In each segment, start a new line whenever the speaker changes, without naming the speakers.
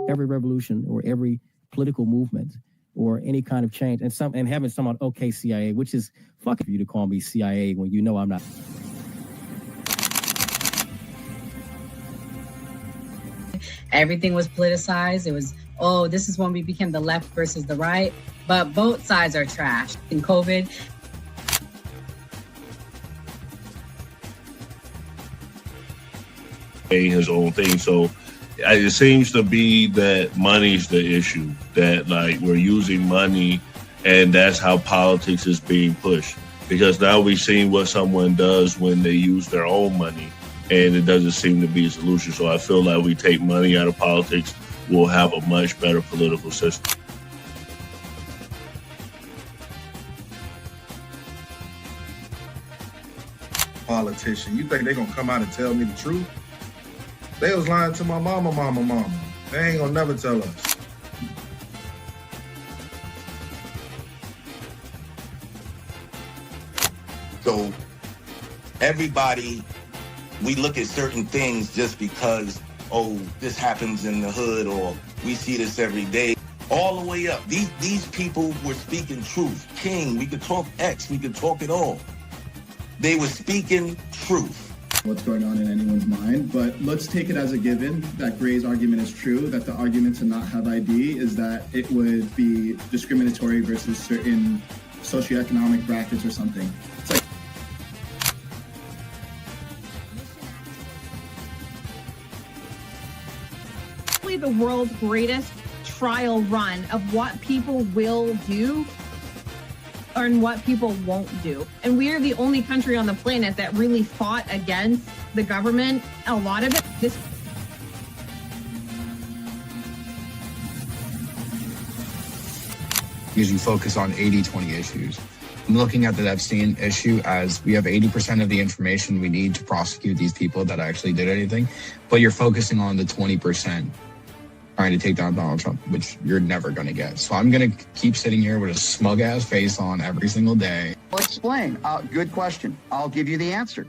every revolution or every political movement or any kind of change, and having someone, okay, CIA, which is fucking for you to call me CIA when you know I'm not.
Everything was politicized. It was, oh, this is when we became the left versus the right. But both sides are trash. In COVID,
his own thing. So it seems to be that money's the issue, that like we're using money and that's how politics is being pushed. Because now we've seen what someone does when they use their own money and it doesn't seem to be a solution. So I feel like we take money out of politics, we'll have a much better political system.
Politician, you think they're gonna come out and tell me the truth? They was lying to my mama. They ain't gonna never tell us.
So everybody, we look at certain things just because, oh, this happens in the hood or we see this every day. All the way up. These people were speaking truth. King, we could talk X, we could talk it all. They were speaking truth.
What's going on in anyone's mind, but let's take it as a given that Gray's argument is true, that the argument to not have ID is that it would be discriminatory versus certain socioeconomic brackets or something. It's like
the world's greatest trial run of what people will do and what people won't do. And we are the only country on the planet that really fought against the government. A lot of it,
because you focus on 80-20 issues. I'm looking at the Epstein issue as we have 80% of the information we need to prosecute these people that actually did anything, but you're focusing on the 20% trying to take down Donald Trump, which you're never going to get. So I'm going to keep sitting here with a smug-ass face on every single day.
I'll explain. Good question. I'll give you the answer.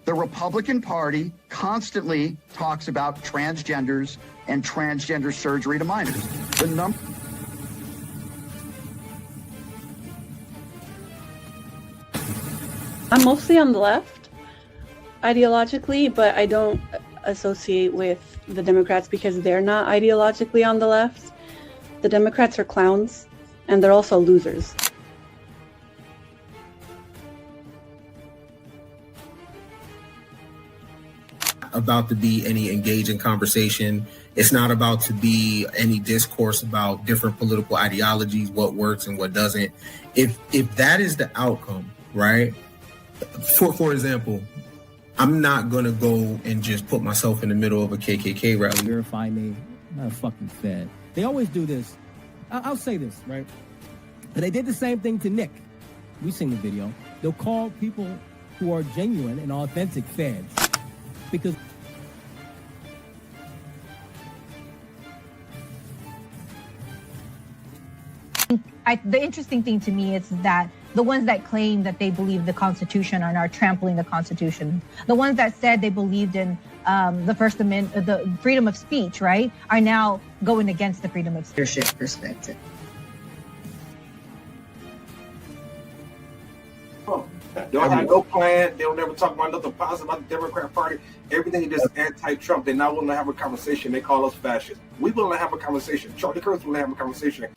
The Republican Party constantly talks about transgenders and transgender surgery to minors.
I'm mostly on the left, ideologically, but I don't associate with the Democrats because they're not ideologically on the left. The Democrats are clowns, and they're also losers.
About to be any engaging conversation. It's not about to be any discourse about different political ideologies, what works and what doesn't. If that is the outcome, right? For example, I'm not going to go and just put myself in the middle of a KKK rally.
Verify me. I'm not a fucking Fed. They always do this. I'll say this, right? But they did the same thing to Nick. We've seen the video. They'll call people who are genuine and authentic Feds because
the interesting thing to me is that the ones that claim that they believe the Constitution are now trampling the Constitution. The ones that said they believed in the First Amendment, the freedom of speech, right, are now going against the freedom of speech.
leadership perspective.
They don't have no plan. They don't never talk about nothing positive about the Democrat Party. Everything is just anti-Trump. They're not willing to have a conversation. They call us fascists. We willing to have a conversation. Charlie Kirk's willing to have a conversation.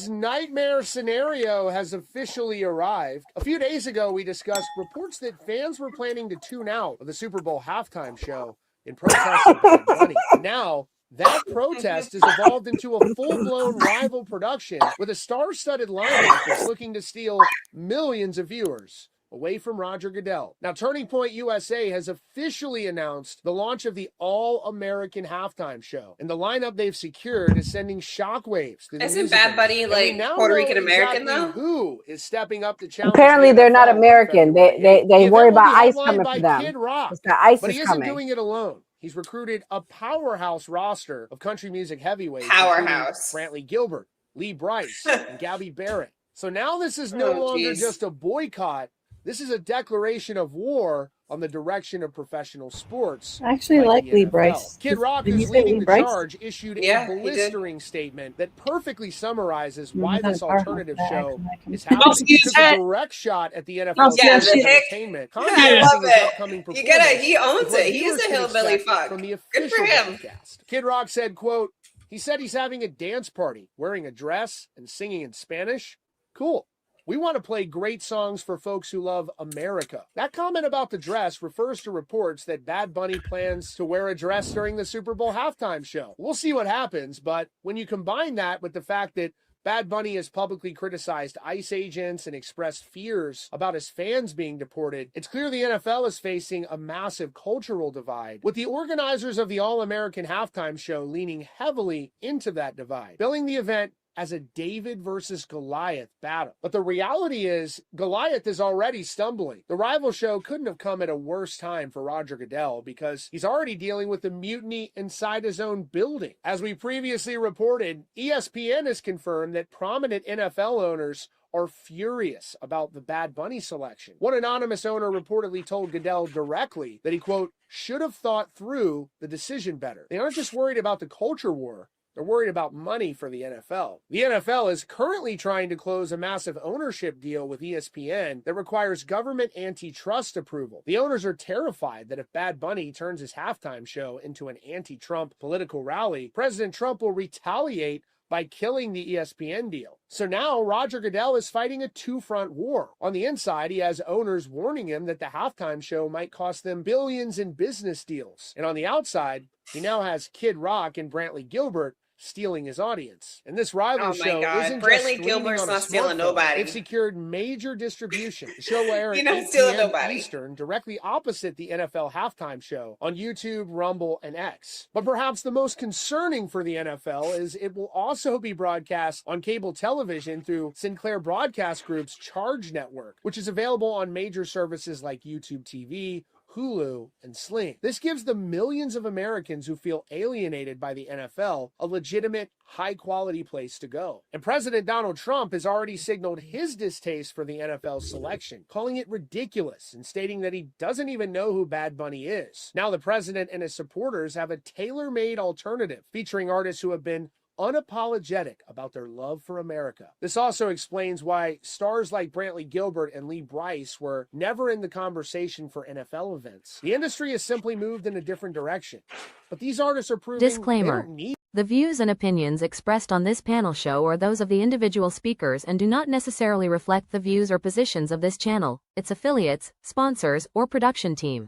Nightmare scenario has officially arrived. A few days ago, we discussed reports that fans were planning to tune out of the Super Bowl halftime show in protest of Bad Bunny. Now, that protest has evolved into a full-blown rival production with a star-studded lineup that's looking to steal millions of viewers away from Roger Goodell. Now, Turning Point USA has officially announced the launch of the All-American Halftime Show. And the lineup they've secured is sending shockwaves.
Isn't Bad Bunny like Puerto Rican American though?
Who is stepping up to challenge?
Apparently they're not American. They worry about ICE coming for them. The ICE
but he
is
isn't
coming.
doing it alone. He's recruited a powerhouse roster of country music heavyweights.
Powerhouse.
Brantley Gilbert, Lee Brice, and Gabby Barrett. So now this is no longer just a boycott. This is a declaration of war on the direction of professional sports.
I actually like
the
Lee
NFL.
Bryce.
Kid Rock,
Did
who's
you say
leading
Lee
the
Bryce?
charge, issued
Yeah,
a
he did.
blistering statement that perfectly summarizes
Mm,
why
he's not
this
a powerhouse,
alternative
but
show
acting like him.
is
Oh,
happening.
see
He
his
took a
head?
direct shot at the
Oh,
NFL's
see
Yeah,
his
the
shit?
entertainment,
I love
contrasting his
it.
upcoming
You
performance
get it. He owns
with what
it. He is
viewers
a
can
hillbilly
expect
fuck.
from the
Good for
official
him.
broadcast. Kid Rock said, quote, he said he's having a dance party, wearing a dress and singing in Spanish. Cool. We want to play great songs for folks who love America. That comment about the dress refers to reports that Bad Bunny plans to wear a dress during the Super Bowl halftime show. We'll see what happens, but when you combine that with the fact that Bad Bunny has publicly criticized ICE agents and expressed fears about his fans being deported, it's clear the NFL is facing a massive cultural divide, with the organizers of the All-American halftime show leaning heavily into that divide, billing the event as a David versus Goliath battle. But the reality is, Goliath is already stumbling. The rival show couldn't have come at a worse time for Roger Goodell because he's already dealing with the mutiny inside his own building. As we previously reported, ESPN has confirmed that prominent NFL owners are furious about the Bad Bunny selection. One anonymous owner reportedly told Goodell directly that he, quote, should have thought through the decision better. They aren't just worried about the culture war, they're worried about money for the NFL. The NFL is currently trying to close a massive ownership deal with ESPN that requires government antitrust approval. The owners are terrified that if Bad Bunny turns his halftime show into an anti-Trump political rally, President Trump will retaliate by killing the ESPN deal. So now Roger Goodell is fighting a two-front war. On the inside, he has owners warning him that the halftime show might cost them billions in business deals. And on the outside, he now has Kid Rock and Brantley Gilbert stealing his audience. And this rival show isn't
Brantley
just streaming
Gilbert's
on a
not stealing
smartphone.
nobody.
It secured major distribution. The show will air
You're
at
not
8
stealing
p.m.
nobody.
Eastern, directly opposite the NFL halftime show on YouTube, Rumble, and X. But perhaps the most concerning for the NFL is it will also be broadcast on cable television through Sinclair Broadcast Group's Charge Network, which is available on major services like YouTube TV, Hulu, and Sling. This gives the millions of Americans who feel alienated by the NFL a legitimate, high-quality place to go. And President Donald Trump has already signaled his distaste for the NFL's selection, calling it ridiculous and stating that he doesn't even know who Bad Bunny is. Now the president and his supporters have a tailor-made alternative featuring artists who have been unapologetic about their love for America. This also explains why stars like Brantley Gilbert and Lee Bryce were never in the conversation for NFL events. The industry has simply moved in a different direction. But these artists are proving
Disclaimer.
they don't need.
The views and opinions expressed on this panel show are those of the individual speakers and do not necessarily reflect the views or positions of this channel, its affiliates, sponsors, or production team.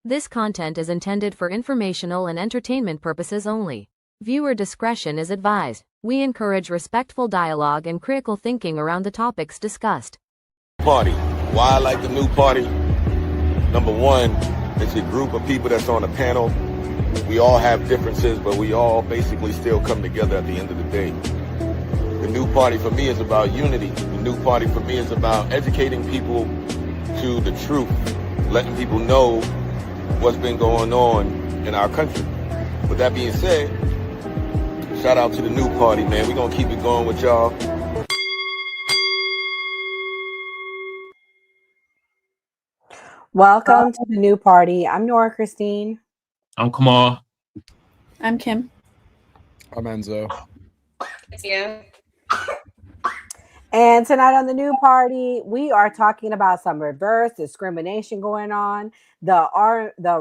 This content is intended for informational and entertainment purposes only. Viewer discretion is advised. We encourage respectful dialogue and critical thinking around the topics discussed.
Party. Why I like the new party? Number one, it's a group of people that's on a panel. We all have differences, but we all basically still come together at the end of the day. The new party for me is about unity. The new party for me is about educating people to the truth, letting people know what's been going on in our country. With that being said, shout out to the new party, man. We're going to keep it going with y'all.
Welcome to the new party. I'm Nora Christine.
I'm Kamal.
I'm Kim.
I'm Enzo.
Yeah.
And tonight on the new party, we are talking about some reverse discrimination going on. The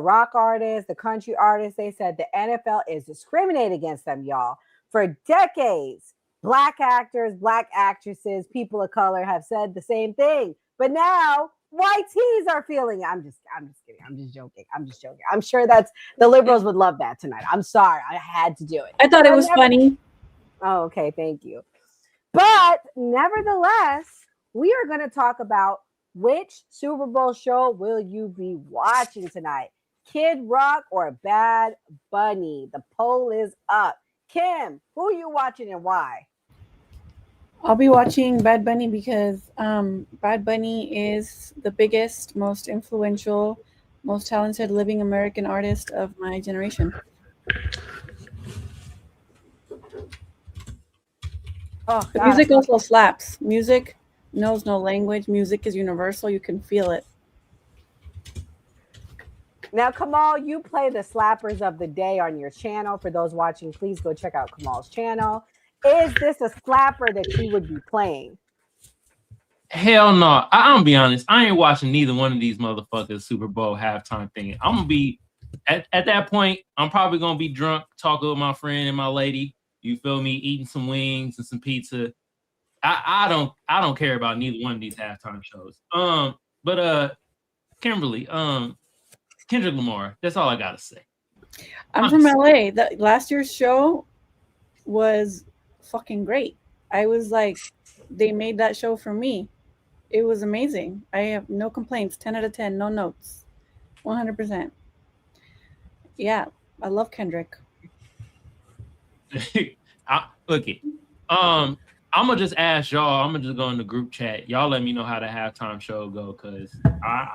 rock artists, the country artists, they said the NFL is discriminating against them, y'all. For decades, Black actors, Black actresses, people of color have said the same thing. But now white tees are feeling it. I'm just kidding. I'm just joking. I'm sure that's the liberals would love that tonight. I'm sorry. I had to do it.
I thought it was funny.
Oh, okay. Thank you. But nevertheless, we are going to talk about which Super Bowl show will you be watching tonight? Kid Rock or Bad Bunny? The poll is up. Kim, who are you watching and why?
I'll be watching Bad Bunny because Bad Bunny is the biggest, most influential, most talented living American artist of my generation.
Oh,
the music also slaps. Music knows no language. Music is universal. You can feel it.
Now, Kamal, you play the slappers of the day on your channel. For those watching, please go check out Kamal's channel. Is this a slapper that you would be playing?
Hell no. I'm gonna be honest. I ain't watching neither one of these motherfuckers Super Bowl halftime thing. I'm gonna be at that point. I'm probably gonna be drunk, talking with my friend and my lady. You feel me? Eating some wings and some pizza. I don't care about neither one of these halftime shows. But Kimberly, Kendrick Lamar. That's all I gotta say.
I'm from LA. Last year's show was fucking great. I was like, they made that show for me. It was amazing. I have no complaints. 10 out of 10, no notes. 100%. Yeah, I love Kendrick.
Okay. I'm gonna just ask y'all. I'm gonna just go in the group chat. Y'all let me know how the halftime show go, cause I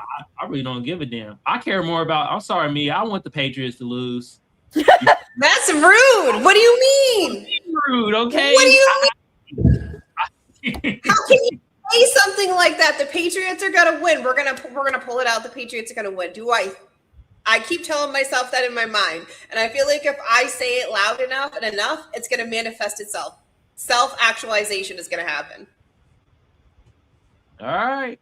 really don't give a damn. I care more about. I'm sorry, me. I want the Patriots to lose.
That's rude. What do you mean?
Rude. Okay.
What do you mean? How can you say something like that? The Patriots are gonna win. We're gonna pull it out. The Patriots are gonna win. I keep telling myself that in my mind, and I feel like if I say it loud enough and enough, it's gonna manifest itself. Self-actualization is gonna happen.
All right.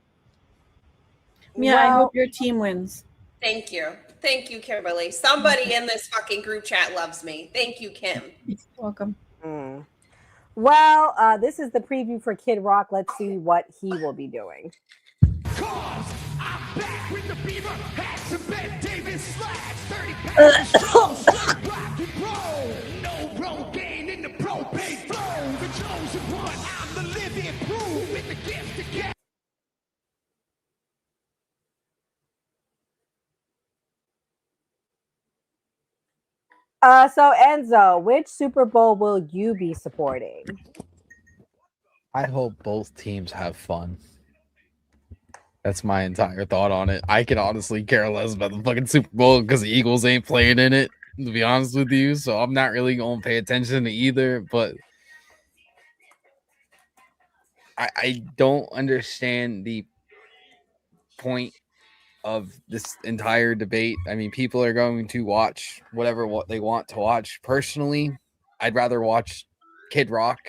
Yeah, I hope your team wins.
Thank you. Thank you, Kimberly. Somebody in this fucking group chat loves me. Thank you, Kim.
Welcome.
Well, this is the preview for Kid Rock. Let's see what he will be doing. So Enzo, which Super Bowl will you be supporting?
I hope both teams have fun. That's my entire thought on it. I can honestly care less about the fucking Super Bowl because the Eagles ain't playing in it, to be honest with you. So I'm not really going to pay attention to either. But I don't understand the point of this entire debate. I mean, people are going to watch what they want to watch. Personally, I'd rather watch Kid Rock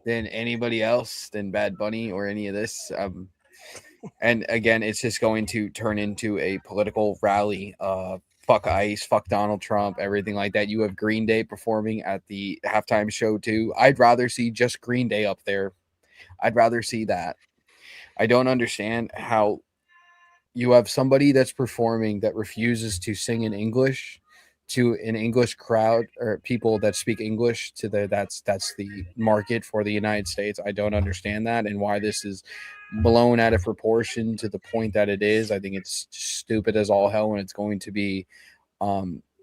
than anybody else, than Bad Bunny or any of this. And again, it's just going to turn into a political rally. Fuck ICE, fuck Donald Trump, everything like that. You have Green Day performing at the halftime show too. I'd rather see just Green Day up there. I'd rather see that. I don't understand how you have somebody that's performing that refuses to sing in English to an English crowd or people that speak English to that's the market for the United States. I don't understand that and why this is blown out of proportion to the point that it is. I think it's stupid as all hell, and it's going to be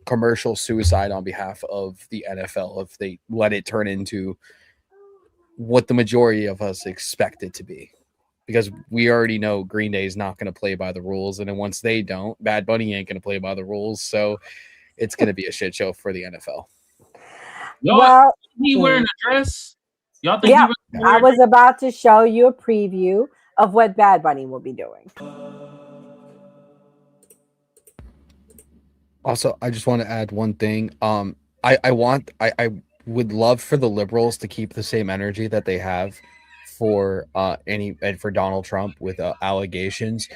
commercial suicide on behalf of the NFL if they let it turn into what the majority of us expect it to be. Because we already know Green Day is not going to play by the rules. And then once they don't, Bad Bunny ain't going to play by the rules. So it's going to be a shit show for the NFL.
Y'all, he wearing a dress? Y'all think?
Yeah, I was about to show you a preview of what Bad Bunny will be doing.
Also, I just want to add one thing. I would love for the liberals to keep the same energy that they have for for Donald Trump with allegations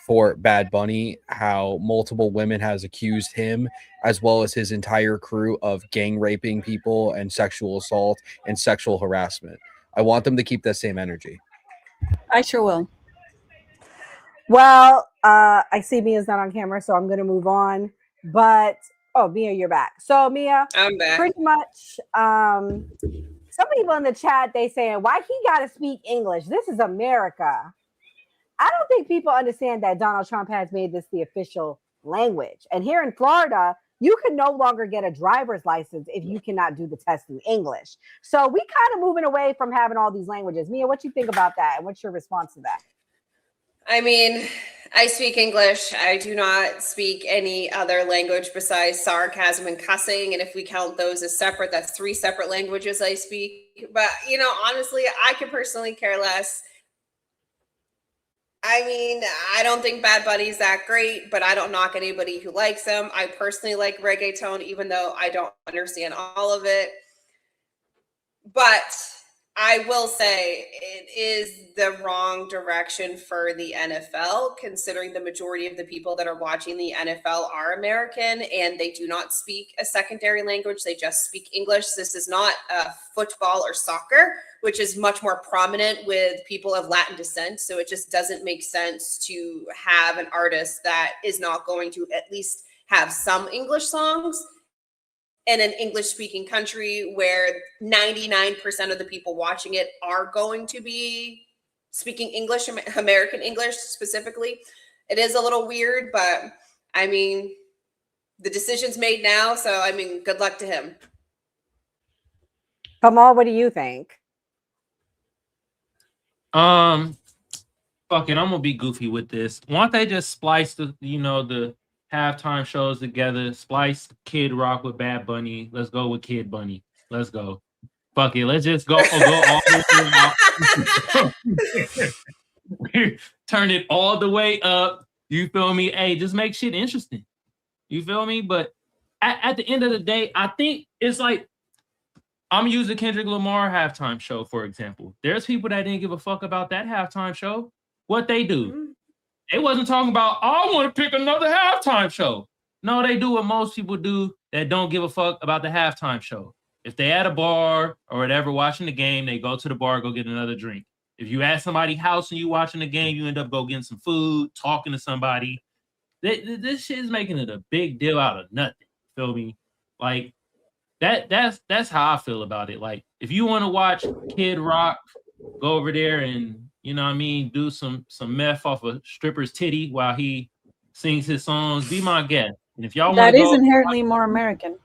for Bad Bunny, how multiple women has accused him as well as his entire crew of gang raping people and sexual assault and sexual harassment. I want them to keep that same energy.
I sure will.
Well, I see Mia's not on camera, so I'm going to move on. But, oh, Mia, you're back. So, Mia,
I'm back.
Pretty much, some people in the chat, they saying, why he got to speak English? This is America. I don't think people understand that Donald Trump has made this the official language. And here in Florida, you can no longer get a driver's license if you cannot do the test in English. So we kind of moving away from having all these languages. Mia, what you think about that? And what's your response to that?
I mean, I speak English. I do not speak any other language besides sarcasm and cussing. And if we count those as separate, that's 3 separate languages I speak. But, honestly, I could personally care less. I mean, I don't think Bad Bunny's that great, but I don't knock anybody who likes him. I personally like reggaeton, even though I don't understand all of it. But I will say it is the wrong direction for the NFL, considering the majority of the people that are watching the NFL are American and they do not speak a secondary language. They just speak English. This is not football or soccer, which is much more prominent with people of Latin descent. So it just doesn't make sense to have an artist that is not going to at least have some English songs in an English-speaking country where 99% of the people watching it are going to be speaking English, American English specifically. It is a little weird, but I mean, the decision's made now, so I mean, good luck to him.
Kamal, what do you think?
Fuck it, I'm gonna be goofy with this. Why don't they just splice the halftime shows together, splice Kid Rock with Bad Bunny. Let's go with Kid Bunny. Let's go. Fuck it. Let's just go all the way out. Turn it all the way up. You feel me? Hey, just make shit interesting. You feel me? But at the end of the day, I think it's like I'm using Kendrick Lamar halftime show, for example. There's people that didn't give a fuck about that halftime show. What they do? They wasn't talking about, I want to pick another halftime show. No, they do what most people do that don't give a fuck about the halftime show. If they at a bar or whatever watching the game, they go to the bar, go get another drink. If you at somebody's house and you watching the game, you end up go getting some food, talking to somebody. This shit is making it a big deal out of nothing. Feel me? Like that's how I feel about it. Like if you want to watch Kid Rock, go over there and do some meth off a stripper's titty while he sings his songs. Be my guest. And if y'all want
That
to
is
go,
inherently more American.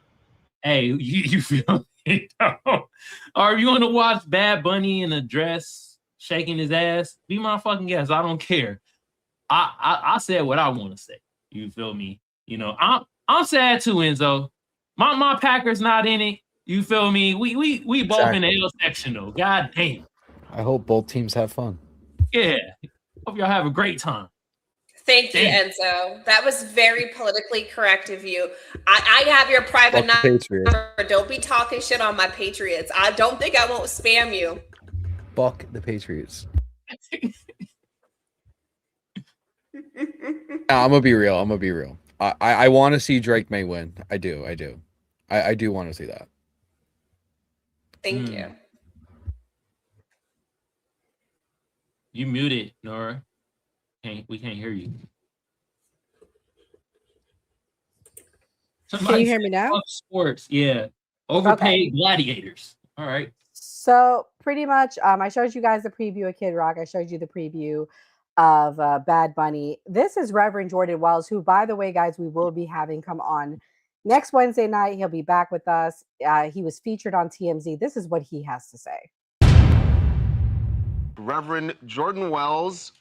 hey, you feel me? Or if you want to watch Bad Bunny in a dress shaking his ass, be my fucking guest. I don't care. I said what I want to say. You feel me? I'm sad too, Enzo. My Packers not in it. You feel me? We both in the L section though. God damn.
I hope both teams have fun.
Yeah. Hope y'all have a great time.
Thank you, Enzo. That was very politically correct of you. I have your private number. Don't be talking shit on my Patriots. I don't think I won't spam you.
Fuck the Patriots. I'm gonna be real. I want to see Drake May win. I do. I do want to see that.
Thank you.
You muted, Nora. We can't hear you.
Can you hear me now?
Sports, yeah. Overpaid gladiators. All right.
So pretty much, I showed you guys the preview of Kid Rock. I showed you the preview of Bad Bunny. This is Reverend Jordan Wells, who, by the way, guys, we will be having come on next Wednesday night. He'll be back with us. He was featured on TMZ. This is what he has to say.
Reverend Jordan Wells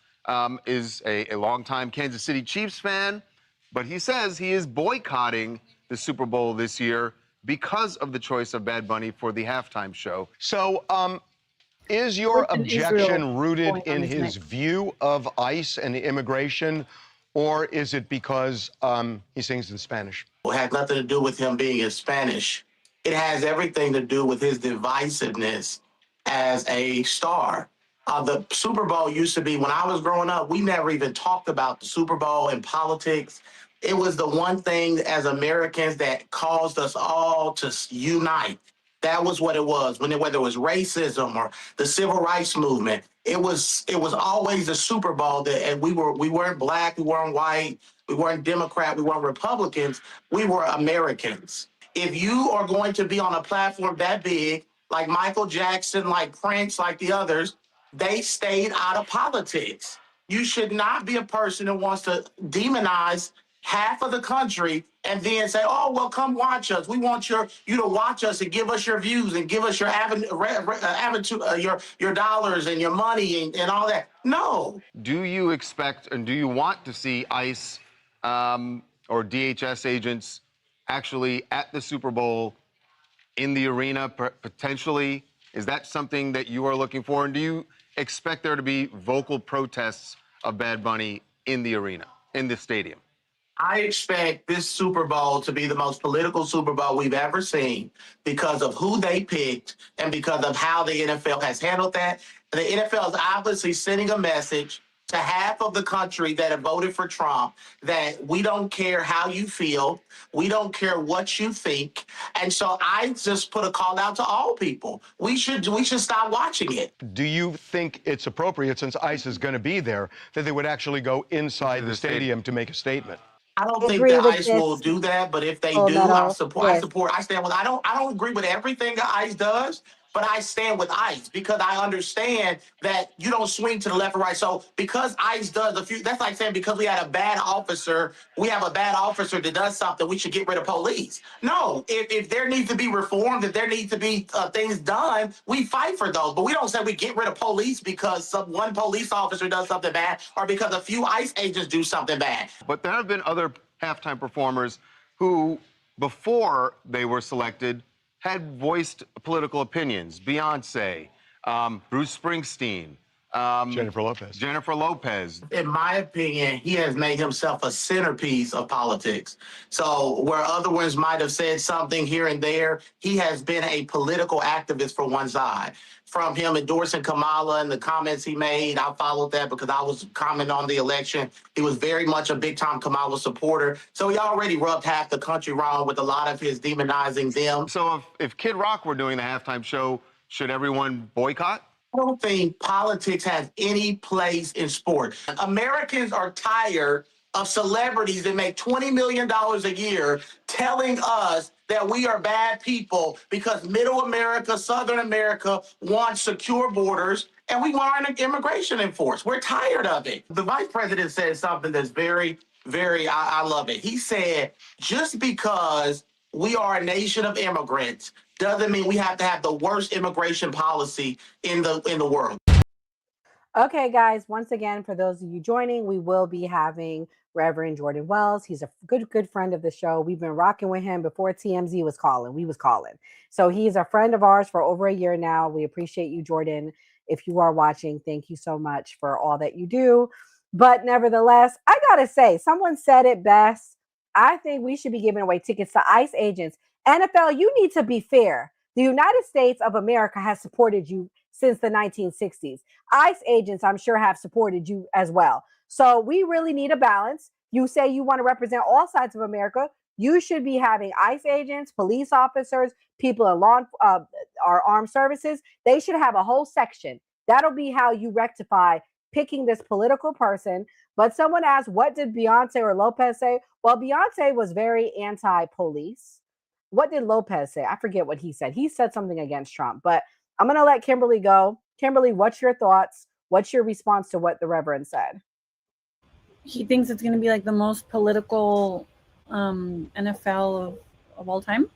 is a longtime Kansas City Chiefs fan, but he says he is boycotting the Super Bowl this year because of the choice of Bad Bunny for the halftime show. So, is your objection rooted in his view of ICE and the immigration, or is it because he sings in Spanish?
It had nothing to do with him being in Spanish. It has everything to do with his divisiveness as a star. The Super Bowl used to be, when I was growing up, we never even talked about the Super Bowl in politics. It was the one thing as Americans that caused us all to unite. That was what it was. Whether it was racism or the civil rights movement, it was always the Super Bowl that, and we weren't black, we weren't white, we weren't Democrat, we weren't Republicans, we were Americans. If you are going to be on a platform that big, like Michael Jackson, like Prince, like the others, they stayed out of politics. You should not be a person that wants to demonize half of the country and then say, oh, well, come watch us. We want you to watch us and give us your views and give us your your dollars and your money and all that. No.
Do you expect and do you want to see ICE or DHS agents actually at the Super Bowl in the arena potentially? Is that something that you are looking for? And do you expect there to be vocal protests of Bad Bunny in the arena, in the stadium?
I expect this Super Bowl to be the most political Super Bowl we've ever seen because of who they picked and because of how the NFL has handled that. The NFL is obviously sending a message to half of the country that have voted for Trump that we don't care how you feel, we don't care what you think. And so I just put a call out to all people. We should stop watching it.
Do you think it's appropriate, since ICE is going to be there, that they would actually go inside the stadium to make a statement?
I don't
I
think
agree
that
with
ICE
this.
will do that, but if they
Full
do, I
Metal.
support.
Yes.
I support. I stand with. I don't agree with everything that ICE does, but I stand with ICE because I understand that you don't swing to the left or right. So because ICE does a few, that's like saying because we had a bad officer, we have a bad officer that does something, we should get rid of police. No, if there needs to be reforms, if there needs to be things done, we fight for those. But we don't say we get rid of police because one police officer does something bad or because a few ICE agents do something bad.
But there have been other halftime performers who, before they were selected, had voiced political opinions. Beyonce, Bruce Springsteen,
Jennifer Lopez.
Jennifer Lopez.
In my opinion, he has made himself a centerpiece of politics. So where other ones might have said something here and there, he has been a political activist for one side. From him endorsing Kamala and the comments he made, I followed that because I was commenting on the election. He was very much a big-time Kamala supporter. So he already rubbed half the country wrong with a lot of his demonizing them.
So if Kid Rock were doing the halftime show, should everyone boycott?
I don't think politics has any place in sport. Americans are tired of celebrities that make $20 million a year telling us that we are bad people because middle America, Southern America wants secure borders and we want our immigration enforced. We're tired of it. The vice president said something that's very, I love it. He said, just because we are a nation of immigrants doesn't mean we have to have the worst immigration policy in the world.
Okay, guys, once again, for those of you joining, we will be having Reverend Jordan Wells. He's a good friend of the show. We've been rocking with him before TMZ was calling. We was calling. So he's a friend of ours for over a year now. We appreciate you, Jordan. If you are watching, thank you so much for all that you do. But nevertheless, I got to say, someone said it best. I think we should be giving away tickets to ICE agents. NFL, you need to be fair. The United States of America has supported you since the 1960s. ICE agents, I'm sure, have supported you as well. So we really need a balance. You say you want to represent all sides of America. You should be having ICE agents, police officers, people in our armed services. They should have a whole section. That'll be how you rectify picking this political person. But someone asked, what did Beyonce or Lopez say? Well, Beyonce was very anti-police. What did Lopez say? I forget what he said. He said something against Trump, but I'm going to let Kimberly go. Kimberly, what's your thoughts? What's your response to what the Reverend said?
He thinks it's going to be like the most political NFL of all time.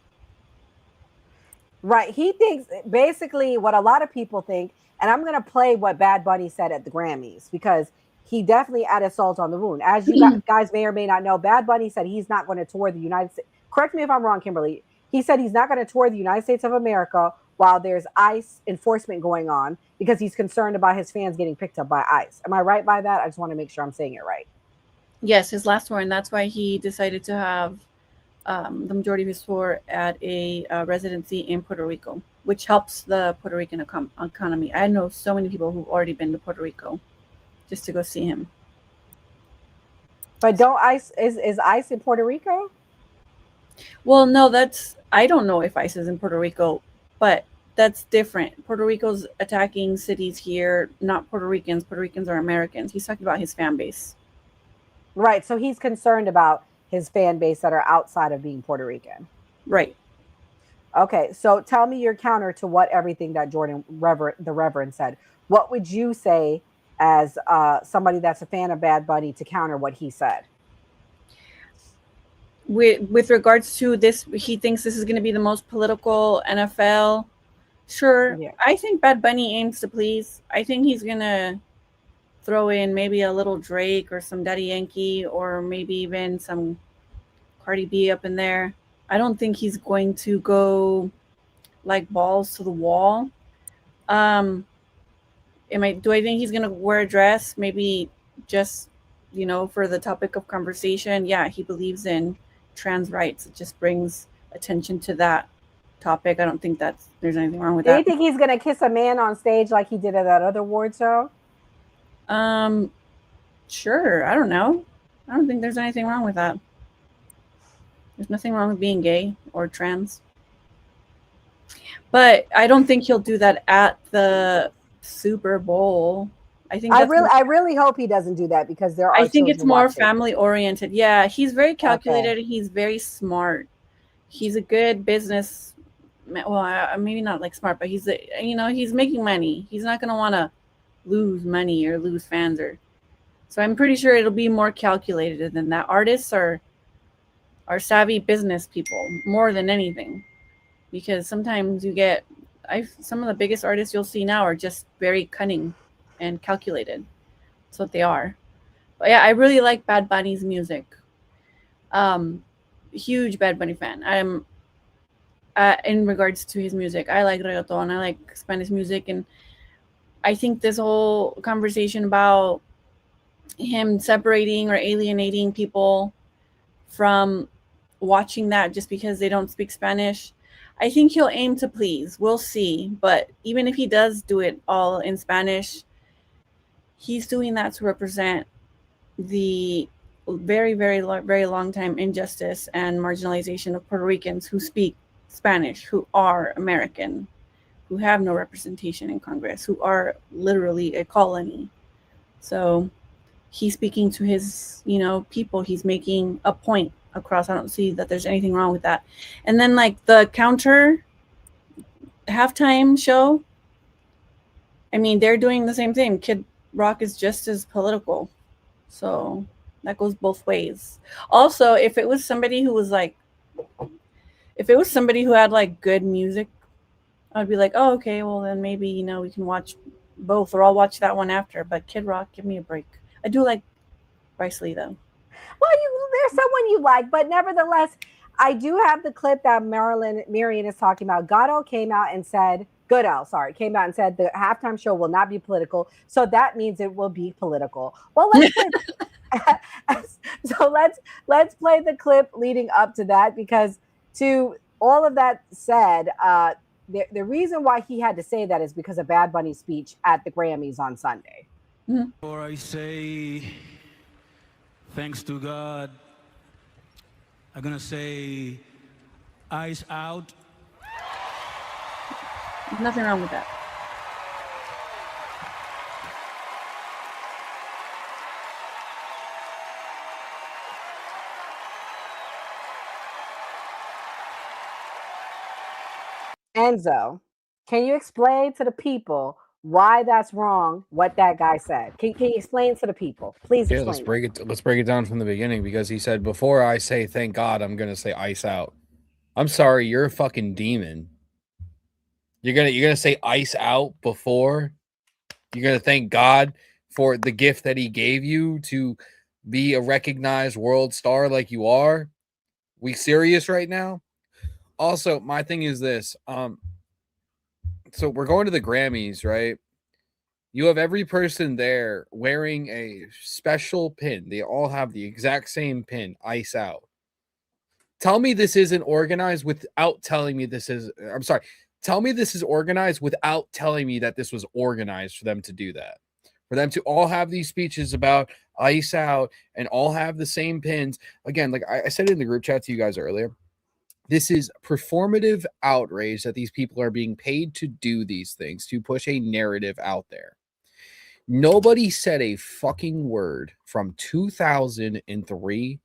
Right. He thinks basically what a lot of people think, and I'm going to play what Bad Bunny said at the Grammys because he definitely added salt on the wound. As you guys may or may not know, Bad Bunny said he's not going to tour the United States. Correct me if I'm wrong, Kimberly. He said he's not going to tour the United States of America while there's ICE enforcement going on because he's concerned about his fans getting picked up by ICE. Am I right by that? I just want to make sure I'm saying it right.
Yes, his last tour, and that's why he decided to have the majority of his tour at a residency in Puerto Rico, which helps the Puerto Rican economy. I know so many people who've already been to Puerto Rico just to go see him.
But don't ICE is ICE in Puerto Rico?
Well, no, I don't know if ICE is in Puerto Rico, but that's different. Puerto Rico's attacking cities here, not Puerto Ricans. Puerto Ricans are Americans. He's talking about his fan base.
Right. So he's concerned about his fan base that are outside of being Puerto Rican.
Right.
Okay. So tell me your counter to what everything that the Reverend said. What would you say as somebody that's a fan of Bad Bunny to counter what he said?
With regards to this, he thinks this is going to be the most political NFL. Sure. Yeah. I think Bad Bunny aims to please. I think he's going to throw in maybe a little Drake or some Daddy Yankee or maybe even some Cardi B up in there. I don't think he's going to go like balls to the wall. Do I think he's going to wear a dress? Maybe just, for the topic of conversation, yeah, he believes in trans rights. It just brings attention to that topic. I don't think there's anything wrong with
Do
that.
you think he's gonna kiss a man on stage like he did at that other award show?
Sure. I don't know. I don't think there's anything wrong with that. There's nothing wrong with being gay or trans. But I don't think he'll do that at the Super Bowl. I think
I really hope he doesn't do that because there are.
I think it's
children
more
watching.
family oriented. Yeah, he's very calculated. He's very smart. He's a good business. Well, maybe not like smart, but he's he's making money. He's not gonna want to lose money or lose fans so I'm pretty sure it'll be more calculated than that. Artists are savvy business people more than anything, because sometimes you get some of the biggest artists you'll see now are just very cunning and calculated. That's what they are. But yeah, I really like Bad Bunny's music. Huge Bad Bunny fan. I'm in regards to his music. I like reggaeton. I like Spanish music, and I think this whole conversation about him separating or alienating people from watching that just because they don't speak Spanish, I think he'll aim to please. We'll see. But even if he does do it all in Spanish, he's doing that to represent the very, very, very long time injustice and marginalization of Puerto Ricans who speak Spanish, who are American, who have no representation in Congress, who are literally a colony. So he's speaking to his, people. He's making a point across. I don't see that there's anything wrong with that. And then like the counter halftime show, I mean, they're doing the same thing. Kid Rock is just as political. So that goes both ways. Also, if it was somebody who had like good music, I'd be like, oh, okay, well then maybe, we can watch both, or I'll watch that one after. But Kid Rock, give me a break. I do like Bryce Lee though.
Well, there's someone you like, but nevertheless, I do have the clip that Marion is talking about. Goodell came out and said the halftime show will not be political. So that means it will be political. Well, let's play the clip leading up to that, because to all of that said, the reason why he had to say that is because of Bad Bunny's speech at the Grammys on Sunday.
Before I say thanks to God, I'm gonna say eyes out.
There's nothing wrong with that.
Enzo, can you explain to the people why that's wrong, what that guy said? Can you explain to the people? Please explain.
Let's break it down from the beginning, because he said, before I say thank God, I'm gonna say ice out. I'm sorry, you're a fucking demon. You're gonna say ice out before you're gonna thank God for the gift that he gave you to be a recognized world star like you are. We serious right now? Also, my thing is this. So we're going to the Grammys, right? You have every person there wearing a special pin. They all have the exact same pin, ice out. Tell me this isn't organized without telling me this is. I'm sorry. Tell me this is organized without telling me that this was organized for them to do that. For them to all have these speeches about ice out and all have the same pins. Again, like I said in the group chat to you guys earlier, this is performative outrage that these people are being paid to do these things, to push a narrative out there. Nobody said a fucking word from 2003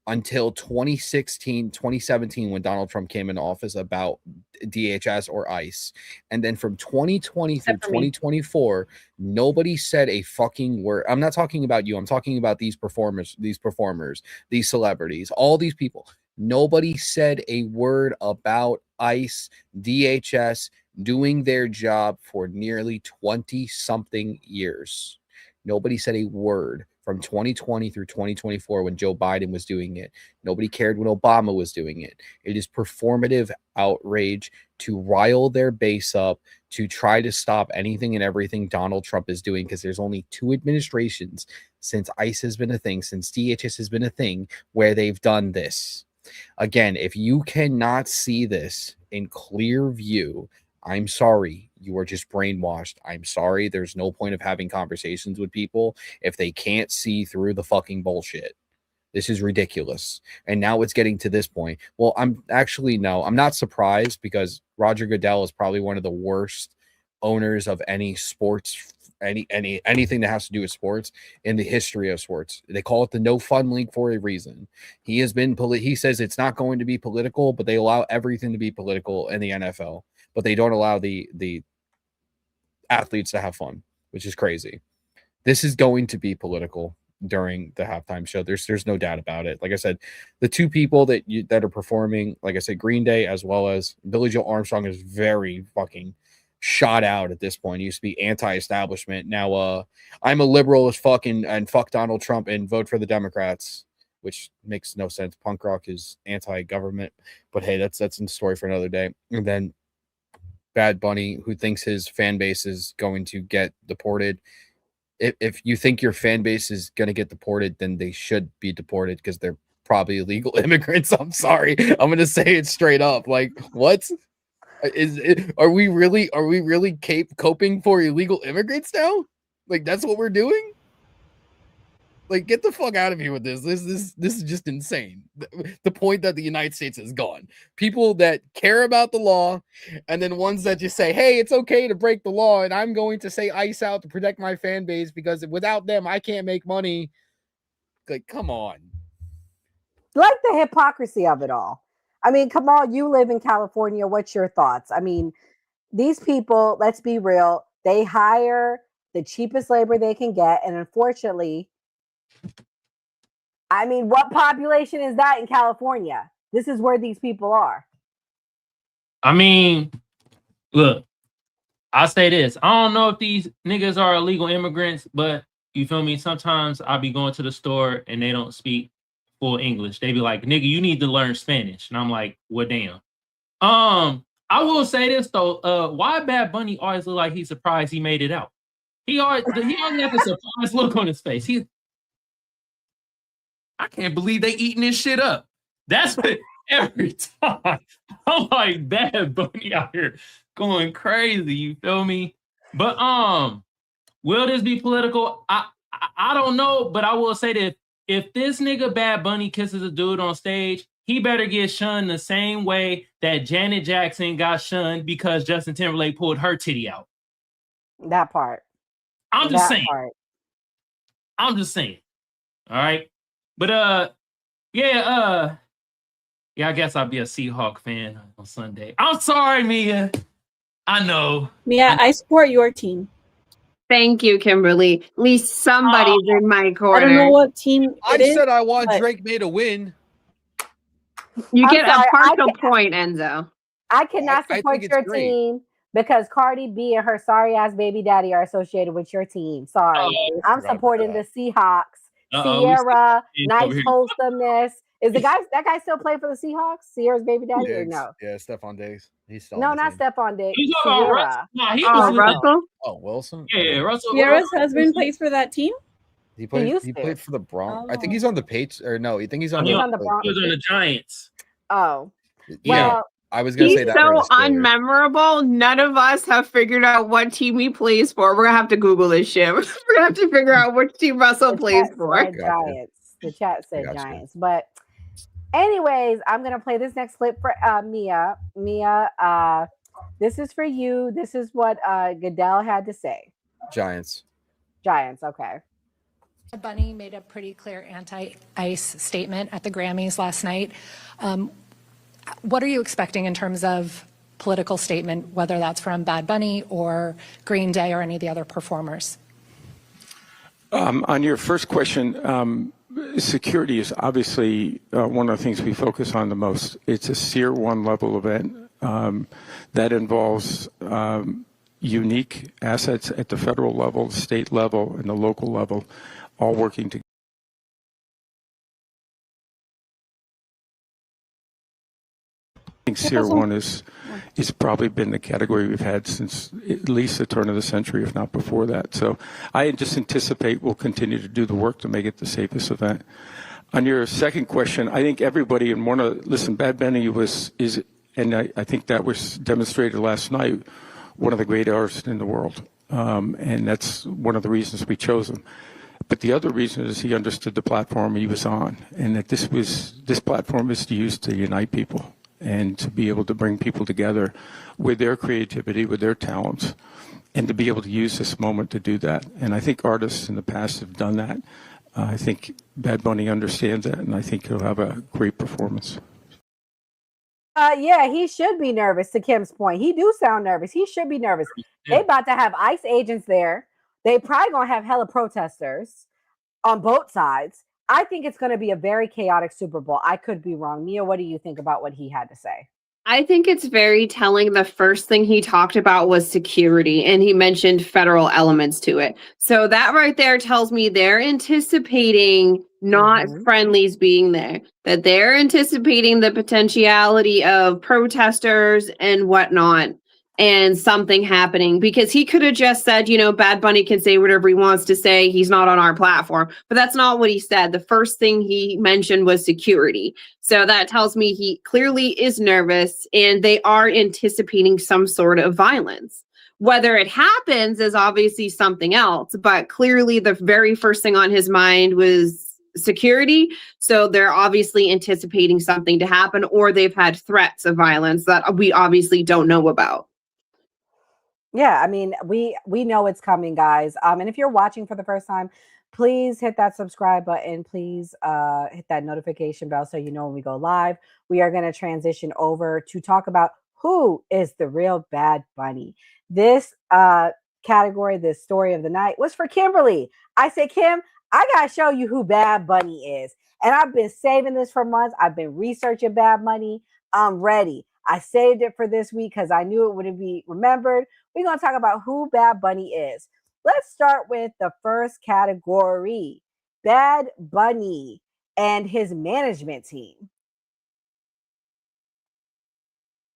until 2016, 2017, when Donald Trump came into office, about DHS or ICE. And then from 2020 through 2024, nobody said a fucking word. I'm not talking about you. I'm talking about these performers, these celebrities, all these people. Nobody said a word about ICE, DHS doing their job for nearly 20-something years. Nobody said a word from 2020 through 2024 when Joe Biden was doing it. Nobody cared when Obama was doing it. It is performative outrage to rile their base up, to try to stop anything and everything Donald Trump is doing, because there's only 2 administrations since ICE has been a thing, since DHS has been a thing, where they've done this. Again, if you cannot see this in clear view, I'm sorry, you are just brainwashed. I'm sorry, there's no point of having conversations with people if they can't see through the fucking bullshit. This is ridiculous. And now it's getting to this point. Well, I'm not surprised, because Roger Goodell is probably one of the worst owners of any sports, anything that has to do with sports in the history of sports. They call it the no fun league for a reason. He has been he says it's not going to be political, but they allow everything to be political in the NFL, but they don't allow the athletes to have fun, which is crazy. This is going to be political during the halftime show. There's no doubt about it. Like I said, the 2 people that are performing, like I said, Green Day as well as Billy Joe Armstrong, is very fucking shot out at this point. He used to be anti-establishment. Now I'm a liberal as fuck and fuck Donald Trump and vote for the Democrats, which makes no sense. Punk rock is anti-government, but hey, that's a story for another day. And then Bad Bunny, who thinks his fan base is going to get deported. If you think your fan base is going to get deported, then they should be deported, because they're probably illegal immigrants. I'm sorry. I'm going to say it straight up. Like, what? Are we really coping for illegal immigrants now? Like, that's what we're doing? Like, get the fuck out of here with this. This is just insane. The point that the United States has gone. People that care about the law, and then ones that just say, hey, it's okay to break the law, and I'm going to say ICE out to protect my fan base, because without them, I can't make money. Like, come on.
Like the hypocrisy of it all. I mean, Kamal, you live in California. What's your thoughts? I mean, these people, let's be real, they hire the cheapest labor they can get. And unfortunately, I mean, what population is that in California? This is where these people are.
I mean, look, I'll say this. I don't know if these niggas are illegal immigrants, but you feel me? Sometimes I'll be going to the store and they don't speak full English. They be like, nigga, you need to learn Spanish. And I'm like, well, damn. I will say this though. Why Bad Bunny always look like he's surprised he made it out? He always has a surprised look on his face. I can't believe they eating this shit up. That's what every time. I'm like, Bad Bunny out here going crazy. You feel me? But will this be political? I don't know, but I will say that if this nigga Bad Bunny kisses a dude on stage, he better get shunned the same way that Janet Jackson got shunned because Justin Timberlake pulled her titty out.
That part.
I'm just saying. All right. But yeah, I guess I'll be a Seahawk fan on Sunday. I'm sorry, Mia. I know.
Mia, I support your team.
Thank you, Kimberly. At least somebody's in my corner.
I don't know what team
I said I want Drake May to win.
You
I'm
get
sorry,
a partial point, Enzo.
I cannot
I
support
think
your
it's great.
team because Cardi B and her sorry ass baby daddy are associated with your team. Sorry. I'm supporting the Seahawks. Sierra, nice wholesomeness. Is that guy still playing for the Seahawks? Sierra's baby daddy or no?
Yeah, Stephon Diggs. He's still
No,
on the
not
team.
Stephon Diggs.
He's talking about Russell. Nah, he was with
Russell?
Oh, Wilson?
Yeah, Russell.
Sierra's husband plays for that team?
He played
used to.
for the Broncos. I think he's on the Patriots. Or no, I think he's on
He
the
on the
was on the Giants.
Oh.
Yeah.
Well,
I was gonna
He's
say that.
so
for the Steelers.
unmemorable. None of us have figured out what team he plays for. We're gonna have to Google this shit. We're gonna have to figure out which team Russell plays for.
Giants. The chat said Giants. But anyways, I'm gonna play this next clip for Mia. Mia, this is for you. This is what Goodell had to say.
Giants.
Okay.
Bunny made a pretty clear anti-ICE statement at the Grammys last night. What are you expecting in terms of political statement, whether that's from Bad Bunny or Green Day or any of the other performers?
On your first question, security is obviously one of the things we focus on the most. It's a Tier 1 level event that involves unique assets at the federal level, state level, and the local level. all working together. I think Tier 1 is probably been the category we've had since at least the turn of the century, if not before that. So I just anticipate we'll continue to do the work to make it the safest event. On your second question, I think everybody listen, Bad Bunny is, and I think that was demonstrated last night, one of the great artists in the world. And that's one of the reasons we chose him. But the other reason is he understood the platform he was on, and that this platform is used to unite people and to be able to bring people together with their creativity, with their talents, and to be able to use this moment to do that. And I think artists in the past have done that. I think Bad Bunny understands that, and I think he'll have a great performance.
Yeah, he should be nervous, to Kim's point. He do sound nervous. He should be nervous. They about to have ICE agents there. They probably going to have hella protesters on both sides. I think it's going to be a very chaotic Super Bowl. I could be wrong. Mia, what do you think about what he had to say?
I think it's very telling. The first thing he talked about was security, and he mentioned federal elements to it. So that right there tells me they're anticipating not friendlies being there, that they're anticipating the potentiality of protesters and whatnot, and something happening, because he could have just said, Bad Bunny can say whatever he wants to say. He's not on our platform, but that's not what he said. The first thing he mentioned was security. So that tells me he clearly is nervous, and they are anticipating some sort of violence. Whether it happens is obviously something else, but clearly the very first thing on his mind was security. So they're obviously anticipating something to happen, or they've had threats of violence that we obviously don't know about.
Yeah, I mean, we know it's coming, guys. And if you're watching for the first time, please hit that subscribe button. Please hit that notification bell so you know when we go live. We are going to transition over to talk about who is the real Bad Bunny. This category, this story of the night, was for Kimberly. I said, Kim, I got to show you who Bad Bunny is. And I've been saving this for months. I've been researching Bad Bunny. I'm ready. I saved it for this week because I knew it wouldn't be remembered. We're going to talk about who Bad Bunny is. Let's start with the first category, Bad Bunny and his management team.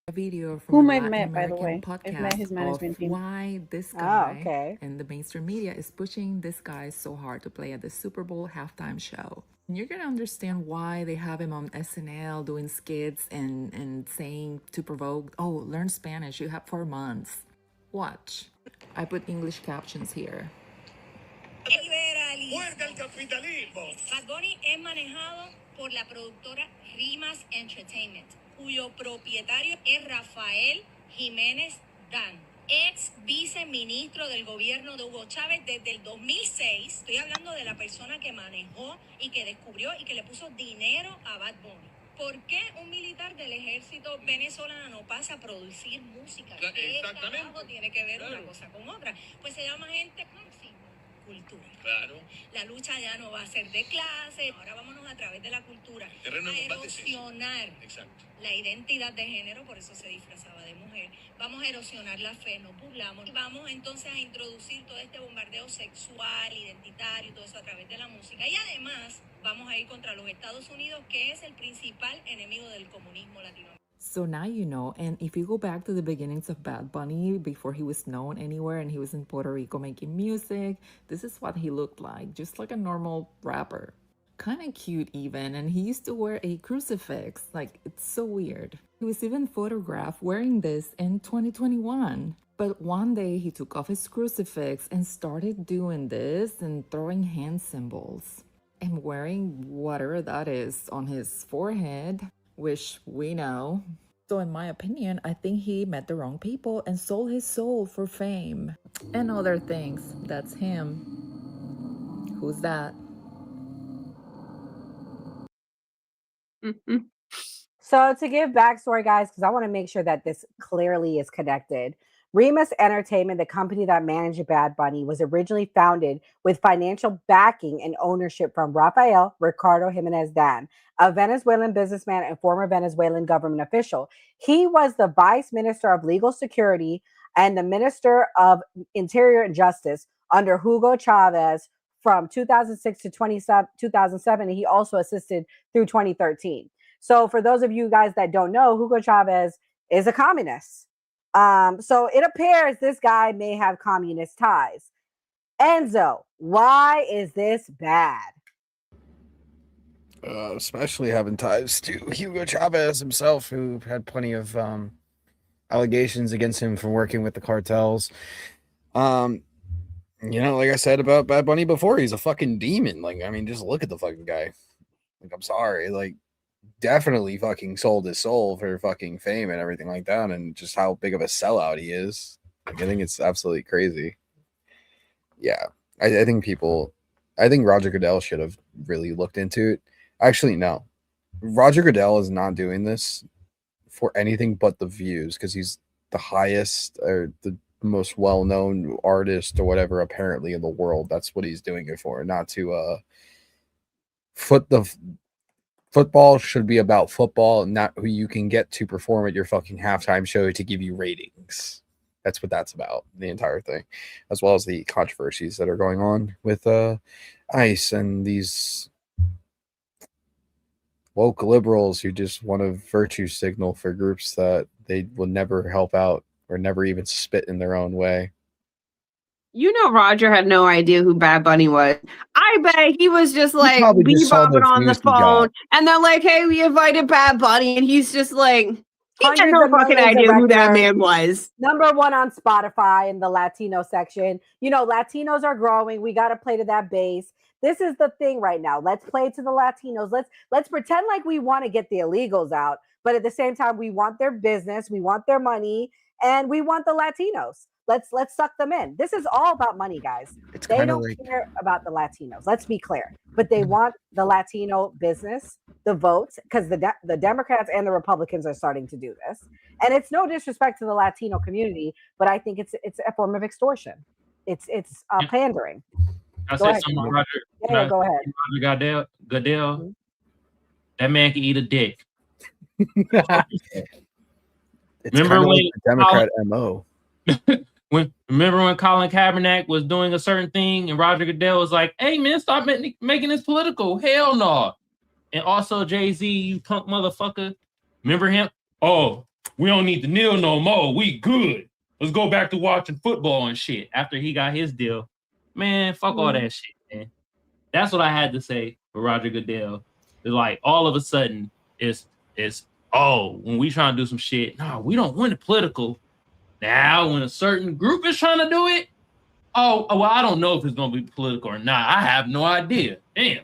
A video from
Whom
a
I've
Latin
met, by the
American
way. I've met his
podcast
management
of
team.
why this guy
okay.
and the mainstream media is pushing this guy so hard to play at the Super Bowl halftime show. And you're gonna understand why they have him on SNL doing skits and saying to provoke, oh, learn Spanish, you have 4 months. Watch. I put English captions here.
Muerta el capitalismo. Bad Bunny es manejado por la productora Rimas Entertainment, cuyo propietario es Rafael Jiménez Dan, ex viceministro del gobierno de Hugo Chávez desde el 2006. Estoy hablando de la persona que manejó y que descubrió y que le puso dinero a Bad Bunny. ¿Por qué un militar del ejército venezolano pasa a producir música? ¿Qué carajo tiene que ver una cosa con otra? Pues se llama gente cultura. Claro. La lucha ya no va a ser de clase, ahora vámonos a través de la cultura a erosionar la identidad de género, por eso se disfrazaba de mujer. Vamos a erosionar la fe, nos burlamos. Y vamos entonces a introducir todo este bombardeo sexual, identitario y todo eso a través de la música. Y además vamos a ir contra los Estados Unidos, que es el principal enemigo del comunismo latinoamericano.
So now you know, and if you go back to the beginnings of Bad Bunny, before he was known anywhere and he was in Puerto Rico making music, this is what he looked like, just like a normal rapper. Kind of cute even, and he used to wear a crucifix, like it's so weird. He was even photographed wearing this in 2021. But one day he took off his crucifix and started doing this and throwing hand symbols and wearing whatever that is on his forehead, which we know. So in my opinion, I think he met the wrong people and sold his soul for fame and other things. That's him. Who's that?
So to give backstory, guys, because I want to make sure that this clearly is connected. Remus Entertainment, the company that managed Bad Bunny, was originally founded with financial backing and ownership from Rafael Ricardo Jimenez Dan, a Venezuelan businessman and former Venezuelan government official. He was the Vice Minister of Legal Security and the Minister of Interior and Justice under Hugo Chavez from 2006 to 2007. And he also assisted through 2013. So for those of you guys that don't know, Hugo Chavez is a communist. So it appears this guy may have communist ties. Enzo, why is this bad?
Especially having ties to Hugo Chavez himself, who had plenty of allegations against him for working with the cartels. Like I said about Bad Bunny before, he's a fucking demon. Like, I mean, just look at the fucking guy. Like, I'm sorry. Like, definitely fucking sold his soul for fucking fame and everything like that, and just how big of a sellout he is. Like, I think it's absolutely crazy. Yeah. I think Roger Goodell should have really looked into it. Actually, no. Roger Goodell is not doing this for anything but the views, because he's the highest or the most well-known artist or whatever apparently in the world. That's what he's doing it for, not to football should be about football, not who you can get to perform at your fucking halftime show to give you ratings. That's what that's about, the entire thing, as well as the controversies that are going on with ICE and these woke liberals who just want to virtue signal for groups that they will never help out or never even spit in their own way.
You know, Roger had no idea who Bad Bunny was. I bet he was just like
probably just saw the
bebopping on the
views he got.
phone, and they're like, "Hey, we invited Bad Bunny," and he's just like, he had
Hundreds
no
of
fucking
millions of
idea who that
records.
man was.
Number one on Spotify in the Latino section. You know, Latinos are growing. We got to play to that base. This is the thing right now. Let's play to the Latinos. Let's pretend like we want to get the illegals out, but at the same time, we want their business, we want their money, and we want the Latinos. Let's suck them in. This is all about money, guys. They don't care about the Latinos. Let's be clear. But they want the Latino business, the votes, because the Democrats and the Republicans are starting to do this. And it's no disrespect to the Latino community, but I think it's a form of extortion. It's pandering.
I
Go
said
ahead,
something about
Kamala.
Roger.
Go ahead.
Roger Goodell. That man can eat a dick.
It's kind of like the Democrat MO.
Remember when Colin Kaepernick was doing a certain thing and Roger Goodell was like, "Hey man, stop making this political." Hell no. And also Jay-Z, you punk motherfucker. Remember him? Oh, we don't need to kneel no more. We good. Let's go back to watching football and shit after he got his deal. Man, fuck all that shit, man. That's what I had to say for Roger Goodell. It's like all of a sudden it's when we trying to do some shit, no, we don't want it political. Now, when a certain group is trying to do it, well, I don't know if it's going to be political or not. I have no idea. Damn.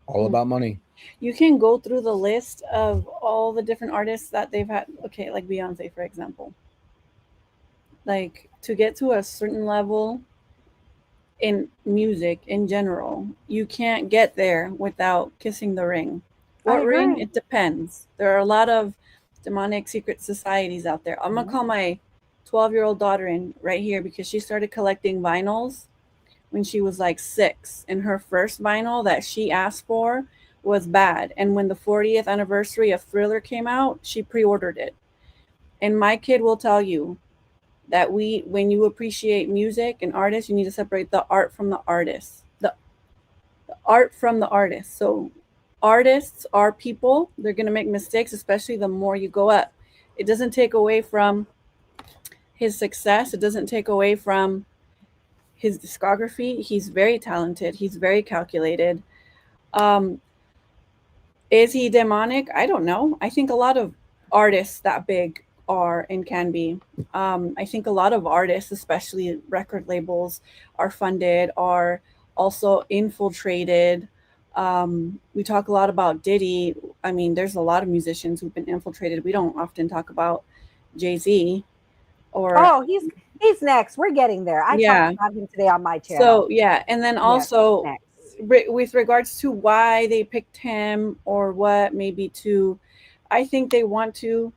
All about money.
You can go through the list of all the different artists that they've had. Okay, like Beyonce, for example. Like, to get to a certain level in music in general, you can't get there without kissing the ring. What ring? It depends. There are a lot of demonic secret societies out there. I'm going to call my 12-year-old daughter in right here because she started collecting vinyls when she was like 6, and her first vinyl that she asked for was Bad. And when the 40th anniversary of Thriller came out, she pre-ordered it. And my kid will tell you that when you appreciate music and artists, you need to separate the art from the artist. The art from the artist. So artists are people. They're going to make mistakes, especially the more you go up. It doesn't take away from his success. It doesn't take away from his discography. He's very talented. He's very calculated. Is he demonic? I don't know. I think a lot of artists that big are and can be. I think a lot of artists, especially record labels, are funded, are also infiltrated. We talk a lot about Diddy. I mean, there's a lot of musicians who've been infiltrated. We don't often talk about Jay-Z.
He's next. We're getting there. I talked about him today on my channel.
So and then also with regards to why they picked him or what, I think they want to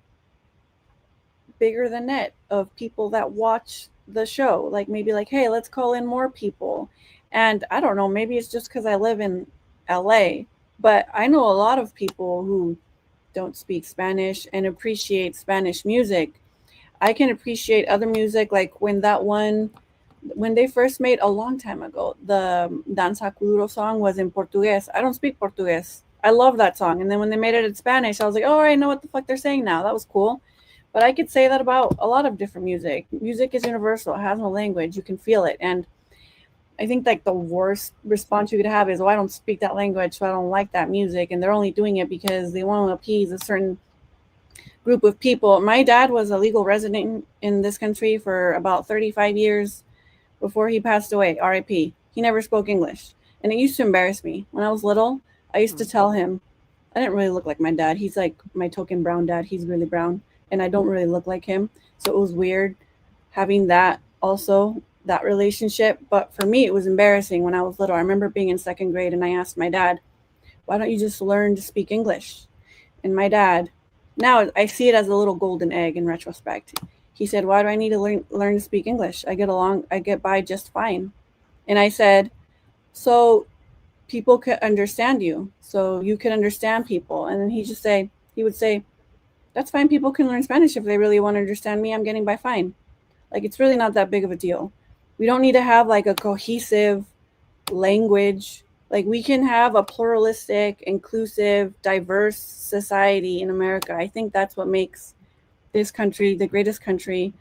bigger the net of people that watch the show. Like maybe like, hey, let's call in more people. And I don't know, maybe it's just because I live in LA, but I know a lot of people who don't speak Spanish and appreciate Spanish music. I can appreciate other music, like when that one when they first made a long time ago, the Danza Kuduro song was in Portuguese. I don't speak Portuguese. I love that song. And then when they made it in Spanish, I was like, oh, I know what the fuck they're saying now. That was cool. But I could say that about a lot of different music. Music is universal. It has no language. You can feel it. And I think like the worst response you could have is, oh, I don't speak that language, so I don't like that music. And they're only doing it because they want to appease a certain group of people. My dad was a legal resident in this country for about 35 years before he passed away, RIP. He never spoke English. And it used to embarrass me. When I was little, I used to tell him, I didn't really look like my dad. He's like my token brown dad. He's really brown. And I don't really look like him. So it was weird having that also, that relationship. But for me, it was embarrassing when I was little. I remember being in second grade and I asked my dad, why don't you just learn to speak English? And my dad, now I see it as a little golden egg in retrospect. He said, why do I need to learn to speak English? I get by just fine. And I said, so people could understand you. So you can understand people. And then he would say, that's fine. People can learn Spanish if they really want to understand me. I'm getting by fine. Like, it's really not that big of a deal. We don't need to have like a cohesive language. Like, we can have a pluralistic, inclusive, diverse society in America. I think that's what makes this country the greatest country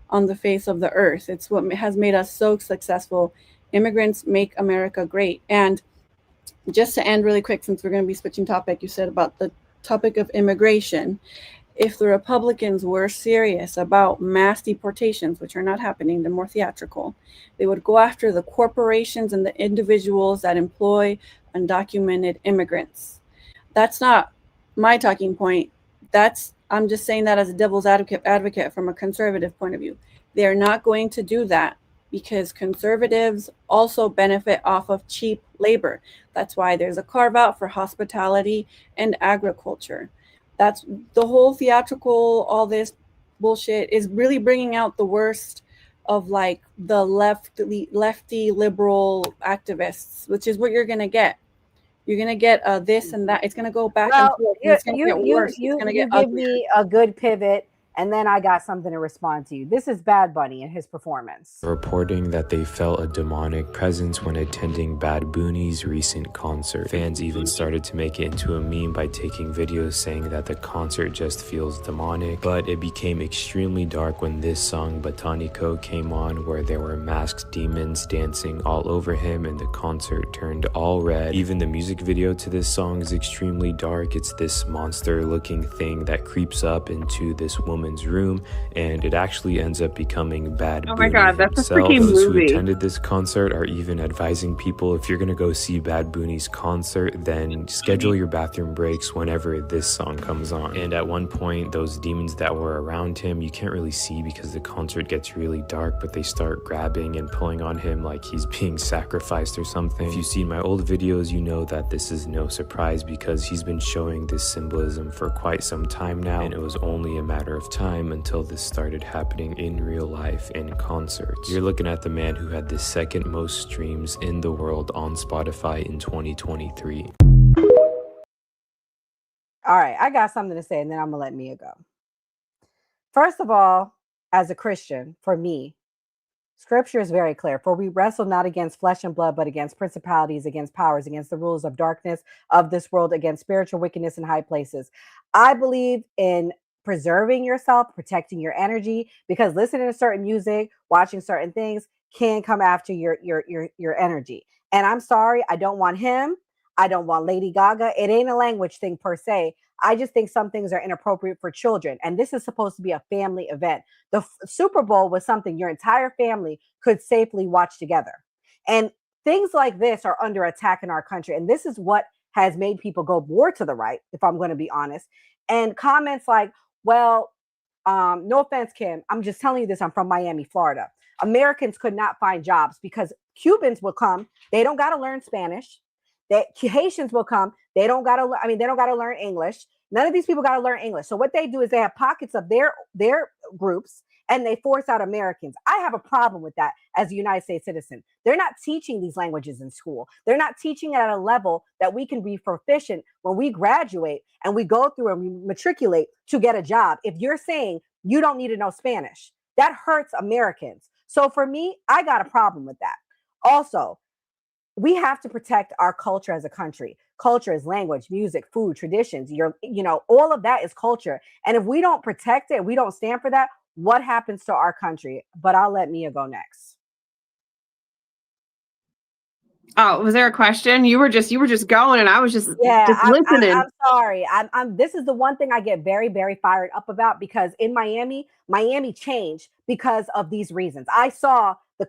on the face of the earth. It's what has made us so successful. Immigrants make America great. And just to end really quick, since we're going to be switching topic, you said about the topic of immigration. If the Republicans were serious about mass deportations, which are not happening, they're more theatrical, they would go after the corporations and the individuals that employ undocumented immigrants. That's not my talking point. I'm just saying that as a devil's advocate from a conservative point of view. They're not going to do that because conservatives also benefit off of cheap labor. That's why there's a carve out for hospitality and agriculture. That's the whole theatrical, all this bullshit is really bringing out the worst of like the lefty liberal activists, which is what you're going to get. You're going to get this and that. It's going to go back and forth. And it's going to get worse. It's going to get
give
uglier.
me a good pivot, and then I got something to respond to you. This is Bad Bunny and his performance.
Reporting that they felt a demonic presence when attending Bad Bunny's recent concert. Fans even started to make it into a meme by taking videos saying that the concert just feels demonic, but it became extremely dark when this song Botánico came on, where there were masked demons dancing all over him and the concert turned all red. Even the music video to this song is extremely dark. It's this monster looking thing that creeps up into this woman's room, and it actually ends up becoming Bad Bunny
God, that's
himself.
a freaking
Those
movie.
who attended this concert are even advising people, if you're gonna go see Bad Bunny's concert, then schedule your bathroom breaks whenever this song comes on. And at one point, those demons that were around him, you can't really see because the concert gets really dark, but they start grabbing and pulling on him like he's being sacrificed or something. If you've seen my old videos, you know that this is no surprise because he's been showing this symbolism for quite some time now, and it was only a matter of time until this started happening in real life in concerts. You're looking at the man who had the second most streams in the world on Spotify in 2023.
All right, I got something to say, and then I'm gonna let Mia go. First of all, as a Christian, for me, Scripture is very clear. For we wrestle not against flesh and blood, but against principalities, against powers, against the rulers of darkness of this world, against spiritual wickedness in high places. I believe in preserving yourself, protecting your energy, because listening to certain music, watching certain things can come after your energy. And I'm sorry, I don't want him. I don't want Lady Gaga. It ain't a language thing per se. I just think some things are inappropriate for children. And this is supposed to be a family event. The Super Bowl was something your entire family could safely watch together. And things like this are under attack in our country. And this is what has made people go more to the right, if I'm going to be honest. And comments like, well, no offense, Kim, I'm just telling you this. I'm from Miami, Florida. Americans could not find jobs because Cubans will come. They don't got to learn Spanish. Haitians will come. They don't got to learn English. None of these people got to learn English. So what they do is they have pockets of their groups and they force out Americans. I have a problem with that as a United States citizen. They're not teaching these languages in school. They're not teaching it at a level that we can be proficient when we graduate and we go through and we matriculate to get a job. If you're saying you don't need to know Spanish, that hurts Americans. So for me, I got a problem with that. Also, we have to protect our culture as a country. Culture is language, music, food, traditions. All of that is culture. And if we don't protect it, we don't stand for that, what happens to our country? But I'll let Mia go next.
Oh, was there a question? You were just going, and I was just listening.
I'm sorry. This is the one thing I get very, very fired up about, because in Miami changed because of these reasons. I saw the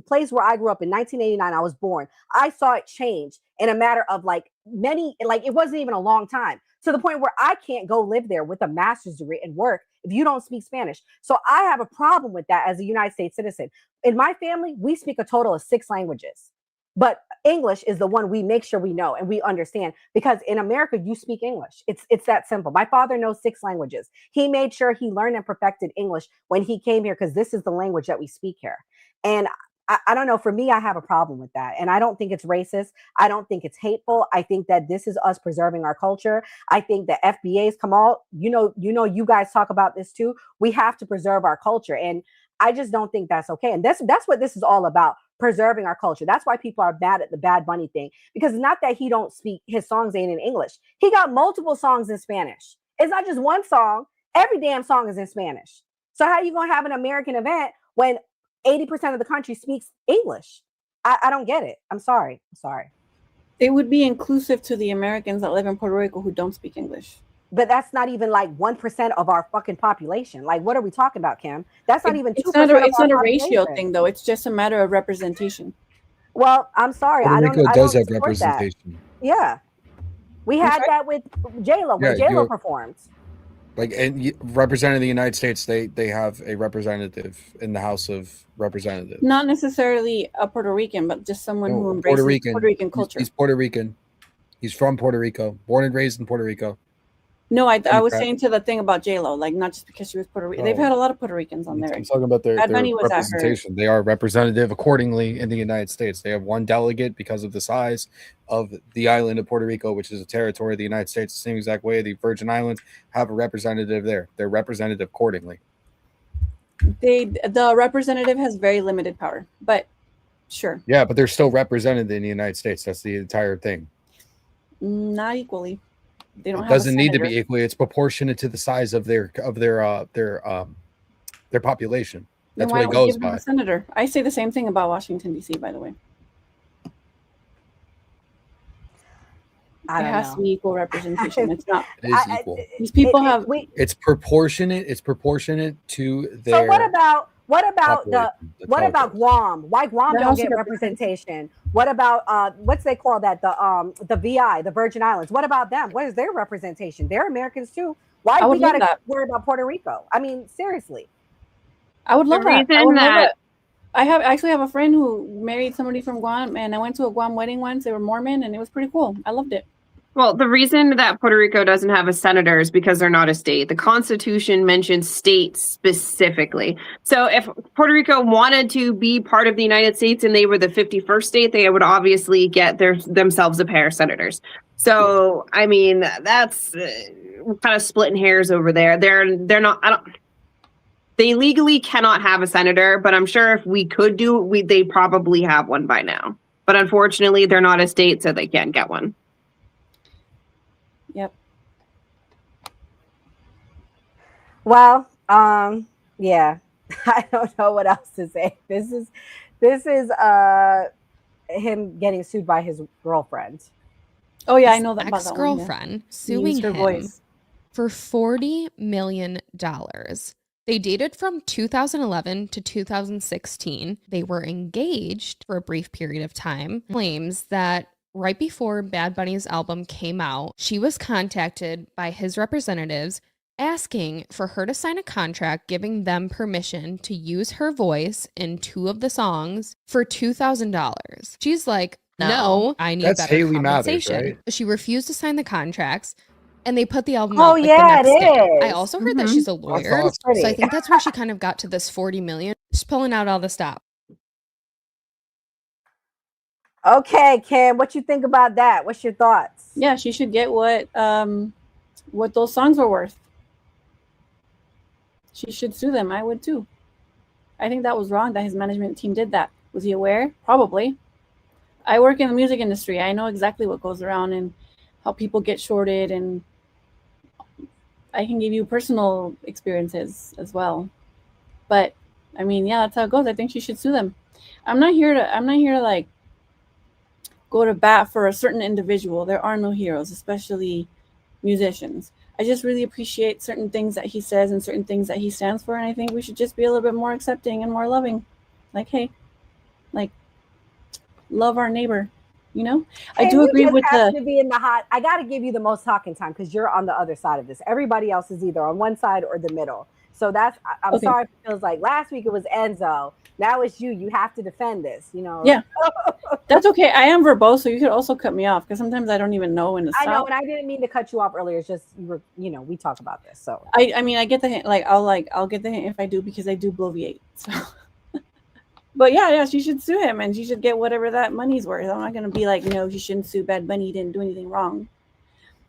place where I grew up in 1989. I was born. I saw it change in a matter of it wasn't even a long time, to the point where I can't go live there with a master's degree and work if you don't speak Spanish. So I have a problem with that as a United States citizen. In my family, we speak a total of 6 languages. But English is the one we make sure we know and we understand, because in America, you speak English. It's that simple. My father knows 6 languages. He made sure he learned and perfected English when he came here, because this is the language that we speak here. And I don't know, for me, I have a problem with that. And I don't think it's racist. I don't think it's hateful. I think that this is us preserving our culture. I think that FBAs come out, you guys talk about this too. We have to preserve our culture. And I just don't think that's okay. And that's what this is all about. Preserving our culture. That's why people are mad at the Bad Bunny thing, because it's not that he don't speak, his songs ain't in English. He got multiple songs in Spanish. It's not just one song. Every damn song is in Spanish. So how are you going to have an American event when 80% of the country speaks English? I don't get it. I'm sorry.
It would be inclusive to the Americans that live in Puerto Rico who don't speak English.
But that's not even 1% of our fucking population. What are we talking about, Kim? That's not even 2%.
It's not a ratio thing, though. It's just a matter of representation.
Well, I'm sorry.
Puerto Rico does have
support
representation.
That. Yeah. We had that with J-Lo when J-Lo performed.
And representing the United States, they have a representative in the House of Representatives.
Not necessarily a Puerto Rican, but just someone who embraces Puerto Rican culture.
He's Puerto Rican. He's from Puerto Rico, born and raised in Puerto Rico.
No, I was saying to the thing about J-Lo, not just because she was Puerto Rican. They've had a lot of Puerto Ricans on there.
I'm talking about their
was
representation. They are representative accordingly in the United States. They have one delegate because of the size of the island of Puerto Rico, which is a territory of the United States, the same exact way the Virgin Islands have a representative there. They're representative accordingly.
The representative has very limited power, but sure.
Yeah, but they're still represented in the United States. That's the entire thing.
Not equally. They don't.
It doesn't need to be equally. It's proportionate to the size of their population. That's what it goes by.
A senator. I say the same thing about Washington D.C. By the way, it has to be equal representation. It's not.
It is equal.
These people have.
It's proportionate. It's proportionate to their.
So what about Guam? Why Guam don't get representation? What about what's they call that? The VI, the Virgin Islands. What about them? What is their representation? They're Americans too. Why do we gotta worry about Puerto Rico? I mean, seriously.
I would love that. I actually have a friend who married somebody from Guam, and I went to a Guam wedding once. They were Mormon, and it was pretty cool. I loved it.
Well, the reason that Puerto Rico doesn't have a senator is because they're not a state. The Constitution mentions states specifically. So if Puerto Rico wanted to be part of the United States and they were the 51st state, they would obviously get themselves a pair of senators. So, I mean, that's kind of splitting hairs over there. They're not. They legally cannot have a senator, but I'm sure if we could they probably have one by now. But unfortunately, they're not a state, so they can't get one.
Yep.
Well, yeah, I don't know what else to say. This is him getting sued by his girlfriend.
Oh yeah, I know that.
Ex-girlfriend suing him for $40 million. They dated from 2011 to 2016. They were engaged for a brief period of time. Claims that right before Bad Bunny's album came out, she was contacted by his representatives asking for her to sign a contract giving them permission to use her voice in 2 of the songs for $2,000. She's like, no, I need better
Haley
compensation.
Mathers, right?
She refused to sign the contracts, and they put the album
Oh,
out
yeah,
the next
it
day.
is.
I also heard that she's a lawyer,
awesome.
so I think that's where she kind of got to this $40 million. She's pulling out all the stops.
Okay, Kim, what you think about that? What's your thoughts?
Yeah, she should get what those songs were worth. She should sue them. I would too. I think that was wrong that his management team did that. Was he aware? Probably. I work in the music industry. I know exactly what goes around and how people get shorted, and I can give you personal experiences as well. But I mean, yeah, that's how it goes. I think she should sue them. I'm not here to like go to bat for a certain individual. There are no heroes, especially musicians. I just really appreciate certain things that he says and certain things that he stands for, and I think we should just be a little bit more accepting and more loving. Like, hey, like, love our neighbor, you know? I
And
do
you
agree
just
with
happen
the
to be in the hot. I got to give you the most talking time because you're on the other side of this. Everybody else is either on one side or the middle. So that's, I'm
Okay.
sorry if it feels like last week it was Enzo. Now it's you. You have to defend this, you know?
Yeah. That's okay. I am verbose, so you could also cut me off because sometimes I don't even know when to stop.
I know, and I didn't mean to cut you off earlier. It's just you were, you know, we talk about this. So
I mean, I get the hint. I'll get the hint if I do because I do bloviate. So, but yeah, she should sue him and she should get whatever that money's worth. I'm not gonna be like, no, she shouldn't sue Bad Bunny. He didn't do anything wrong.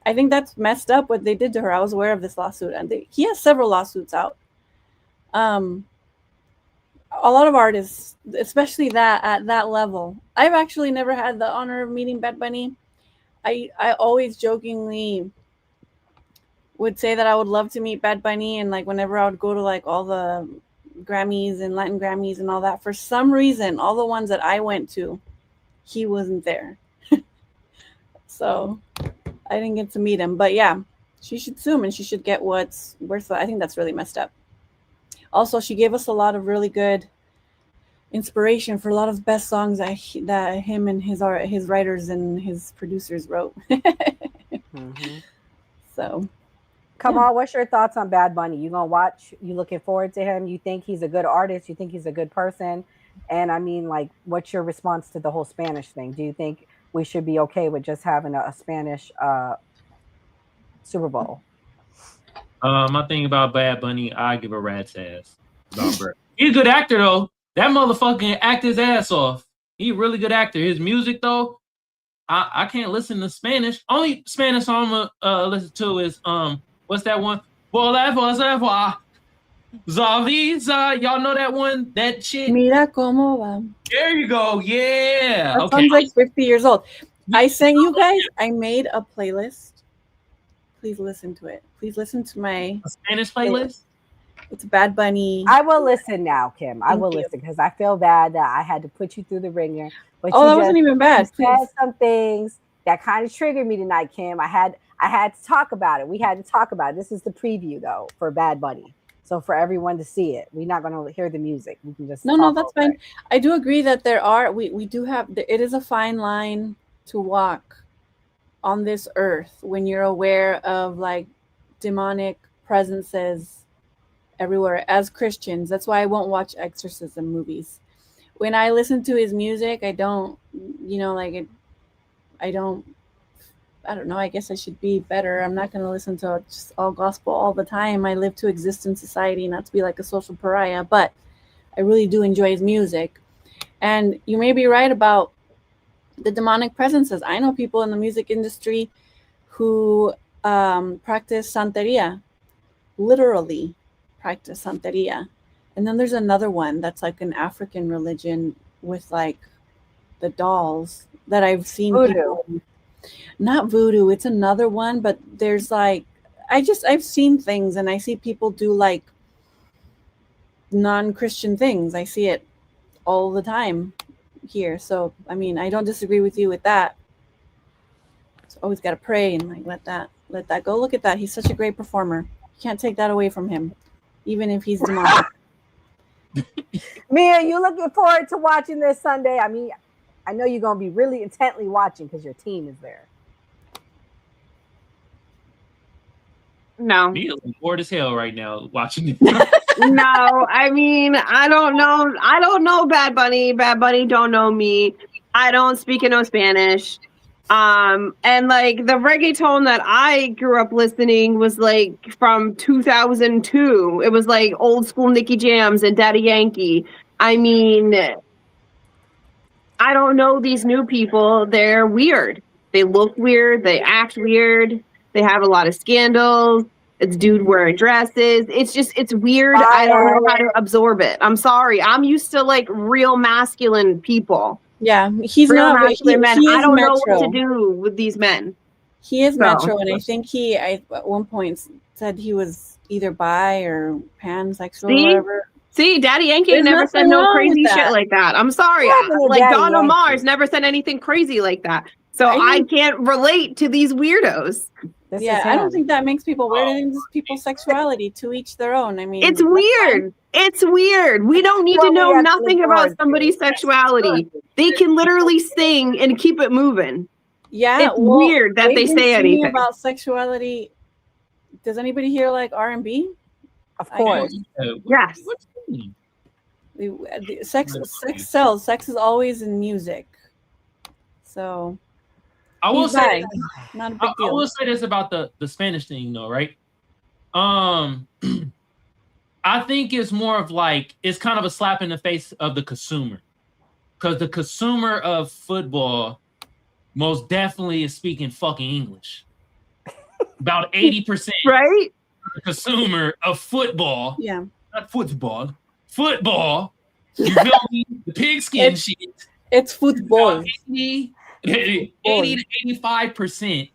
I think that's messed up what they did to her. I was aware of this lawsuit, and he has several lawsuits out. A lot of artists, especially that at that level. I've actually never had the honor of meeting Bad Bunny. I always jokingly would say that I would love to meet Bad Bunny, and like whenever I would go to like all the Grammys and Latin Grammys and all that, for some reason, all the ones that I went to, he wasn't there. So I didn't get to meet him. But yeah, she should sue him and she should get what's worth it. I think that's really messed up. Also, she gave us a lot of really good inspiration for a lot of the best songs that him and his writers and his producers wrote. So,
Kamal, what's your thoughts on Bad Bunny? You gonna watch? You looking forward to him? You think he's a good artist? You think he's a good person? And I mean, like, what's your response to the whole Spanish thing? Do you think we should be okay with just having a Spanish Super Bowl?
My thing about Bad Bunny, I give a rat's ass. He's a good actor though. That motherfucker can act his ass off. He's a really good actor. His music though, I can't listen to Spanish. Only Spanish song I'm gonna listen to is what's that one? Y'all know that one? That shit.
Mira cómo va.
There you go. Yeah.
That
Okay.
song's like 50 years old. I sent you guys. I made a playlist. Please listen to it. Please listen to my
Spanish playlist.
It's Bad Bunny.
I will listen now, Kim. I will listen because I feel bad that I had to put you through the ringer. But
that wasn't even bad.
You said some things that kind of triggered me tonight, Kim. I had to talk about it. We had to talk about it. This is the preview though for Bad Bunny. So for everyone to see it, we're not going to hear the music. We can just
no, that's fine. It. I do agree that we do have. It is a fine line to walk on this earth when you're aware of like demonic presences everywhere as Christians. That's why I won't watch exorcism movies. When I listen to his music, I don't, I don't know. I guess I should be better. I'm not going to listen to just all gospel all the time. I live to exist in society, not to be like a social pariah, but I really do enjoy his music. And you may be right about the demonic presences. I know people in the music industry who practice Santeria, literally practice Santeria. And then there's another one that's like an African religion with like the dolls that I've seen.
Voodoo.
Not voodoo, it's another one, but there's like I've seen things and I see people do like non-Christian things. I see it all the time here. So I mean, I don't disagree with you with that. So always got to pray and like let that go. Look at that. He's such a great performer. You can't take that away from him, even if he's demonic.
Mia, you looking forward to watching this Sunday? I mean, I know you're going to be really intently watching because your team is there.
No.
Me bored as hell right now watching it.
No, I mean, I don't know. I don't know Bad Bunny. Bad Bunny don't know me. I don't speak no Spanish. And like the reggaeton that I grew up listening was like from 2002. It was like old school Nicky Jams and Daddy Yankee. I mean, I don't know these new people. They're weird. They look weird. They act weird. They have a lot of scandals. It's dude wearing dresses. It's weird. I don't know how to absorb it. I'm sorry. I'm used to like real masculine people.
Yeah, he's
real
not.
masculine men.
He
I
is
don't know what
metro.
to do with these men.
He is
So.
metro, and I think he at one point said he was either bi or pansexual,
See?
or whatever.
See, Daddy Yankee
There's
never said
nothing
no
wrong
crazy
with
shit
that.
like that. I'm sorry. Like Don Omar's never said anything crazy like that. So I can't relate to these weirdos.
Yeah, I don't think that makes people weird. I think this is people's sexuality, to each their own. I mean,
It's weird. It's weird. We don't need to know nothing about somebody's sexuality. They can literally sing and keep it moving.
Yeah,
It's weird that they
they've been
say
singing
anything.
about sexuality. Does anybody hear like R&B?
Of course.
Yes.
Sex sells. Sex is always in music. So
I will
he's
say,
bi. Not a big
I
deal.
will say this about the Spanish thing, though, right? I think it's more of like it's kind of a slap in the face of the consumer, because the consumer of football most definitely is speaking fucking English. About 80%,
right?
The consumer of football,
yeah,
not football, football. You feel me? The pigskin shit.
It's football.
80 to 85%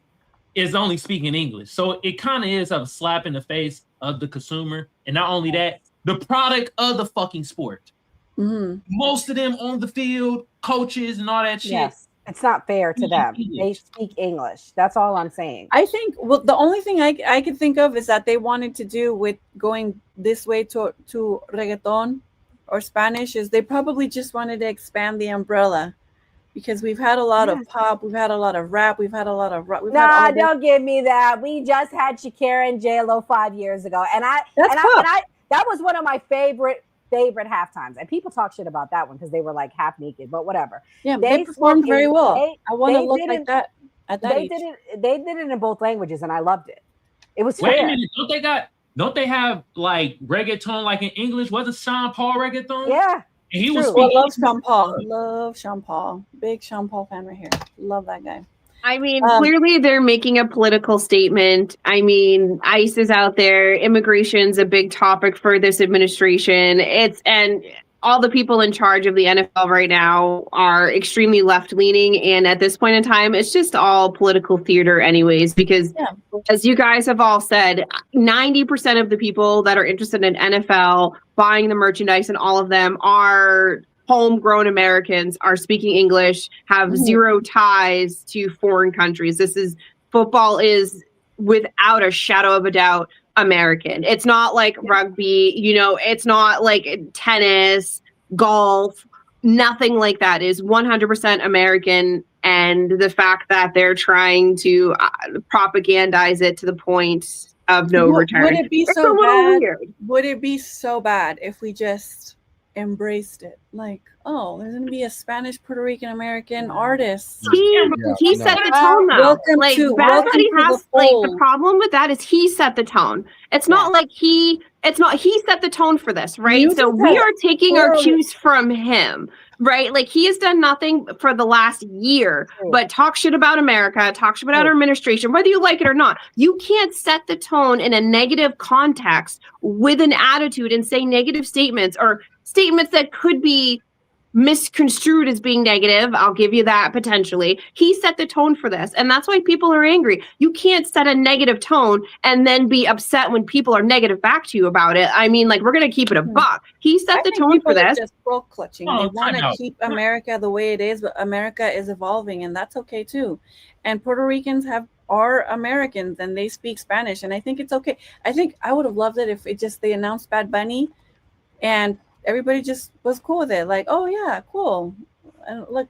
is only speaking English. So it kind of is a slap in the face of the consumer. And not only that, the product of the fucking sport.
Mm-hmm.
Most of them on the field, coaches and all that shit.
Yes. It's not fair to them. They speak English. That's all I'm saying.
I think the only thing I could think of is that they wanted to do with going this way to reggaeton or Spanish is they probably just wanted to expand the umbrella, because we've had a lot of pop, we've had a lot of rap, we've had a lot of rock.
Nah, don't give me that. We just had Shakira and J-Lo 5 years ago, and I that was one of my favorite halftimes. And people talk shit about that one because they were like half naked, but whatever.
Yeah, they performed very well. I want to look like that at that
they
age.
They did it in both languages, and I loved it. It was
Wait
fair.
a minute, don't they have like reggaeton like in English? Wasn't Sean Paul reggaeton?
Yeah.
And he was
Well,
speaking.
love Sean Paul. Love Sean Paul. Big Sean Paul fan right here. Love that guy.
I mean, clearly they're making a political statement. I mean, ICE is out there. Immigration's a big topic for this administration. And all the people in charge of the NFL right now are extremely left-leaning. And at this point in time, it's just all political theater anyways, because as you guys have all said, 90% of the people that are interested in NFL, buying the merchandise and all of them are homegrown Americans, are speaking English, have zero ties to foreign countries. Football is without a shadow of a doubt American. It's not like rugby, it's not like tennis, golf, nothing like that. It is 100% American. And the fact that they're trying to propagandize it to the point of no return.
Would it be so bad? Would it be so bad if we just embraced it? Like, oh, there's going to be a Spanish Puerto Rican American artist.
He set the tone though.
Welcome
like
to
the problem with that is he set the tone. It's not like he set the tone for this, right? So we are taking our cues from him, right? Like he has done nothing for the last year but talk shit about America, talk shit about our administration, whether you like it or not. You can't set the tone in a negative context with an attitude and say negative statements or statements that could be misconstrued as being negative. I'll give you that potentially. He set the tone for this, and that's why people are angry. You can't set a negative tone and then be upset when people are negative back to you about it. I mean, like, we're gonna keep it a buck. He set the tone for this.
Just throat clutching. They want to keep America the way it is, but America is evolving, and that's okay too. And Puerto Ricans are Americans, and they speak Spanish, and I think it's okay. I think I would have loved it if they announced Bad Bunny, and everybody just was cool with it. Like, oh yeah, cool. And look,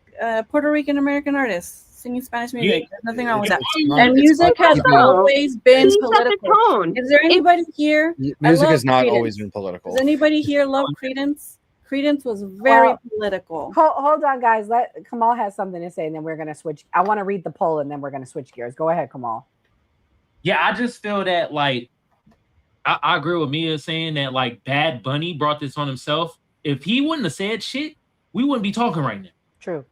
Puerto Rican American artists singing Spanish music. There's nothing wrong with that. And music has always been political. Is there anybody here?
Music has not always been political.
Does anybody here love Creedence? Creedence was very political.
Hold on, guys. Kamal has something to say, and then we're gonna switch. I want to read the poll, and then we're gonna switch gears. Go ahead, Kamal.
Yeah, I just feel that like I agree with Mia saying that like Bad Bunny brought this on himself. If he wouldn't have said shit, we wouldn't be talking right now.
True.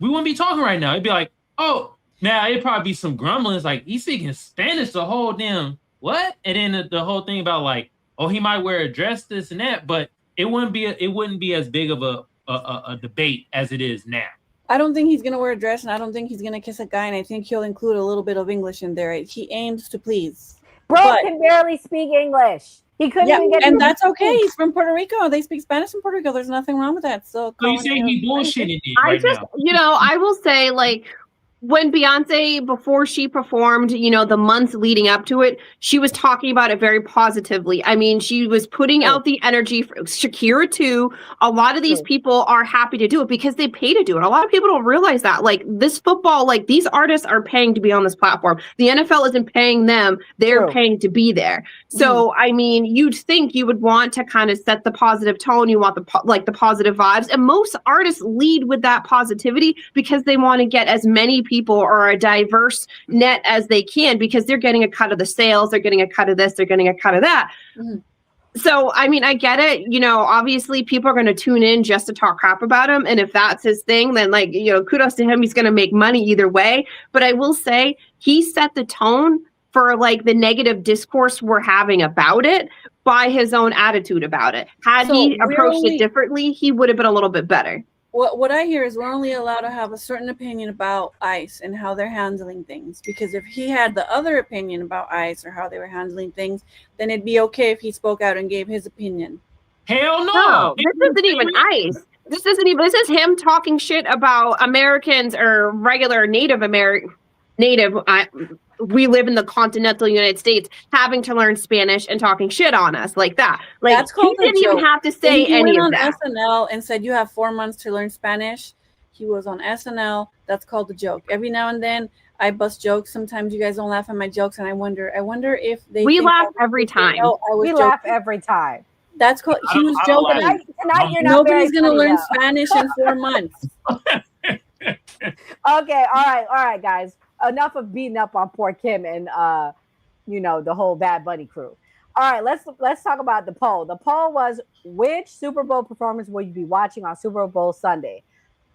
We wouldn't be talking right now. It'd be like, oh, now it'd probably be some grumblings. Like he's speaking Spanish the whole damn what? And then the whole thing about like, oh, he might wear a dress, this and that, but it wouldn't be as big of a debate as it is now.
I don't think he's gonna wear a dress, and I don't think he's gonna kiss a guy, and I think he'll include a little bit of English in there. He aims to please.
Bro can barely speak English. He couldn't even get.
And that's okay. He's from Puerto Rico. They speak Spanish in Puerto Rico. There's nothing wrong with that. So
you say he bullshitting it
I
right
just,
now.
I will say, like, when Beyonce, before she performed, the months leading up to it, she was talking about it very positively. I mean, she was putting out the energy for Shakira too. A lot of these people are happy to do it because they pay to do it. A lot of people don't realize that. Like this football, like these artists are paying to be on this platform. The NFL isn't paying them. They're paying to be there. So, I mean, you'd think you would want to kind of set the positive tone. You want the positive vibes. And most artists lead with that positivity because they want to get as many people or a diverse net as they can because they're getting a cut of the sales, they're getting a cut of this, they're getting a cut of that. So, I mean, I get it. Obviously people are going to tune in just to talk crap about him. And if that's his thing, then like, kudos to him. He's going to make money either way. But I will say he set the tone for like the negative discourse we're having about it by his own attitude about it. Had he approached it differently, he would have been a little bit better.
What I hear is we're only allowed to have a certain opinion about ICE and how they're handling things. Because if he had the other opinion about ICE or how they were handling things, then it'd be okay if he spoke out and gave his opinion.
Hell
no. This isn't even ICE. This is him talking shit about Americans or regular we live in the continental United States, having to learn Spanish and talking shit on us like that. Like
That's called
he didn't even have to say
he
any
went
of
on
that.
SNL and said you have 4 months to learn Spanish. He was on SNL. That's called a joke. Every now and then I bust jokes. Sometimes you guys don't laugh at my jokes, and I wonder if they.
We laugh every time.
We laugh every time.
That's called. He was joking.
Tonight you're not
Nobody's
very
gonna
funny,
learn
though.
Spanish in 4 months.
Okay, all right, guys. Enough of beating up on poor Kim and the whole Bad Bunny crew. All right, let's talk about the poll. The poll was, which Super Bowl performance will you be watching on Super Bowl Sunday?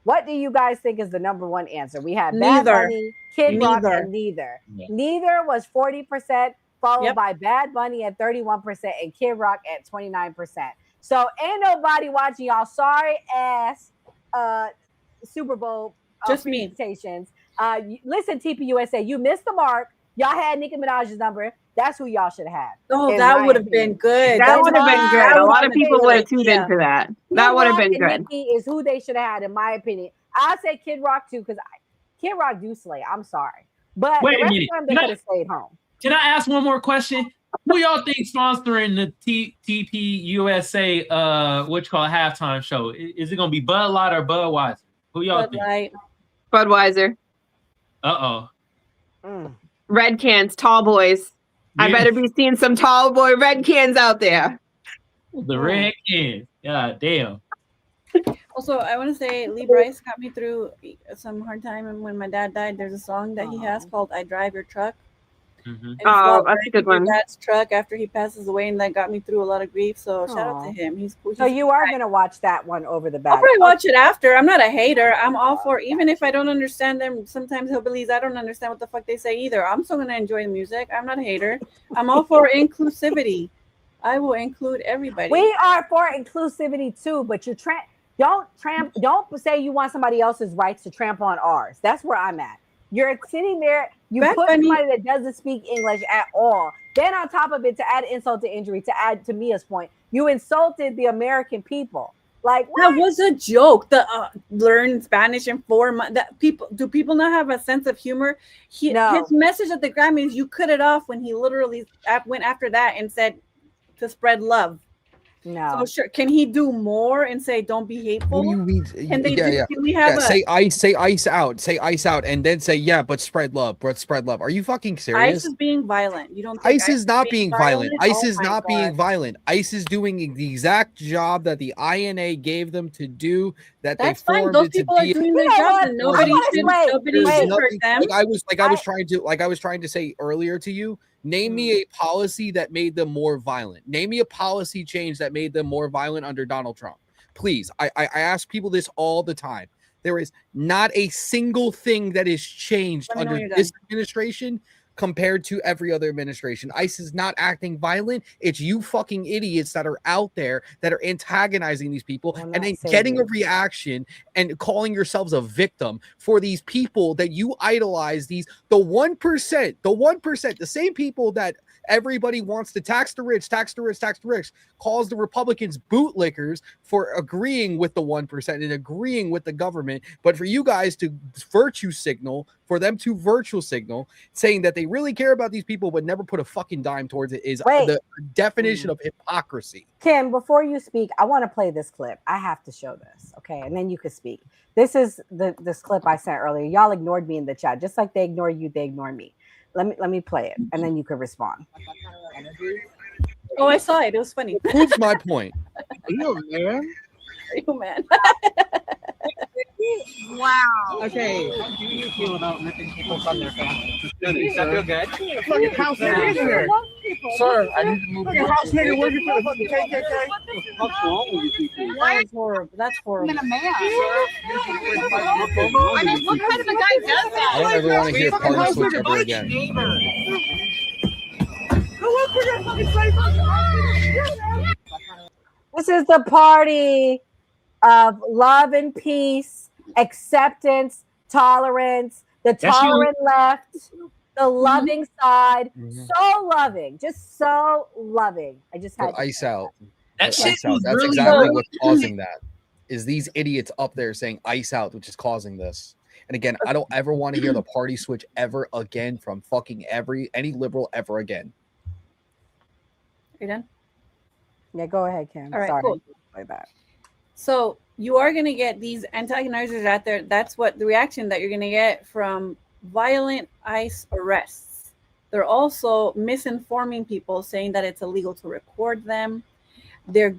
What do you guys think is the number one answer? We had Bad
Neither.
Bunny, Kid Rock,
Neither.
and Neither.
Yeah.
Neither was 40%, followed
Yep.
by Bad Bunny at 31% and Kid Rock at 29%. So ain't nobody watching y'all sorry ass Super Bowl
Just me.
presentations. Listen, TPUSA, you missed the mark. Y'all had Nicki Minaj's number. That's who y'all should have had.
Oh,
in
that
my
would have
opinion.
been good.
That would have been good. A lot of people would have tuned
Yeah.
in for that.
Kid
That would have
Rock
been
and
good.
Nicki is who they should have had, in my opinion. I'll say Kid Rock too, because Kid Rock do slay. I'm sorry, but
Wait
the
a
rest
minute.
of them they
Can I-
could have stayed home.
Can I ask one more question? Who y'all think sponsoring the TPUSA halftime show? Is it gonna be Bud Light or Budweiser? Who y'all
Bud
think?
Light.
Budweiser. Red cans, tall boys. I
Yeah.
better be seeing some tall boy red cans out there.
The red cans. God damn.
Also, I want to say Lee Bryce got me through some hard time, and when my dad died, there's a song that he has called "I Drive Your Truck." And it's
Oh,
about
that's a good
driving
one.
your dad's truck after he passes away, and that got me through a lot of grief. So shout out
Aw.
to him. He's cool.
So you are gonna watch that one over the
I'll
back.
probably watch it after. I'm not a hater. I'm all for, even if I don't understand them. Sometimes hillbillies, I don't understand what the fuck they say either. I'm still gonna enjoy the music. I'm not a hater. I'm all for inclusivity. I will include everybody.
We are for inclusivity too, but don't say you want somebody else's rights to trample on ours. That's where I'm at. You're sitting there, you
Bad
put
Bunny-
somebody that doesn't speak English at all. Then on top of it, to add insult to injury, to add to Mia's point, you insulted the American people. Like
that was a joke. The learn Spanish in 4 months. That do people not have a sense of humor?
No.
His message at the Grammys, you cut it off when he literally went after that and said to spread love.
No.
So sure, can he do more and say don't be hateful?
What do you mean?
Can they
Yeah.
Can we have
Say ice out, and then say but spread love. Are you fucking serious?
ICE is being violent. You don't think
ICE is not being violent. ICE
Oh
is
my
not being
God.
violent. ICE is doing the exact job that the INA gave them to do. That
That's
they
fine.
formed
Those
it to
people are
be.
doing their
You know
job,
what?
and nobody should
There's
hurt
nothing-
them.
Like I was trying to say earlier to you. Name me a policy that made them more violent. Name me a policy change that made them more violent under Donald Trump. Please, I ask people this all the time. There is not a single thing that is changed
Let me know when
under
you're
this
done.
administration
compared to every other administration. ICE is not acting violent. It's you fucking idiots that are out there that are antagonizing these people and then getting a reaction and calling yourselves a victim for these people that you idolize. The 1%, the same people that everybody wants to tax the rich, calls the Republicans bootlickers for agreeing with the 1% and agreeing with the government. But for you guys to virtue signal, for them to virtual signal, saying that they really care about these people but never put a fucking dime towards it is the definition of hypocrisy.
Kim, before you speak, I want to play this clip. I have to show this, okay? And then you can speak. This is this clip I sent earlier. Y'all ignored me in the chat. Just like they ignore you, they ignore me. Let me play it, and then you can respond.
Oh, I saw it. It was funny.
Proves my point.
Are you a man? Are you a man?
Wow.
Okay, how do you feel about ripping people from their families? Does that feel good?
Fucking house nigga in there.
Sir, I need to move.
Fucking house nigga working for the fucking KKK.
What's wrong with you people?
That is horrible. That's horrible.
I'm a man. I mean, what kind of a guy does that?
I don't ever want to hear party switch ever again.
This is the party of love and peace, acceptance, tolerance, the tolerant left, the loving side. So loving, just so loving. I just had
ICE out.
That shit
ICE out.
was
That's
really
exactly
good.
what's causing that. Is these idiots up there saying ICE out, which is causing this. And again, I don't ever want to hear the party switch ever again from fucking any liberal ever again.
You done?
Yeah, go ahead, Kim.
All right,
Sorry.
cool.
Like that.
So you are going to get these antagonizers out there. That's what the reaction that you're going to get from violent ICE arrests. They're also misinforming people, saying that it's illegal to record them. They're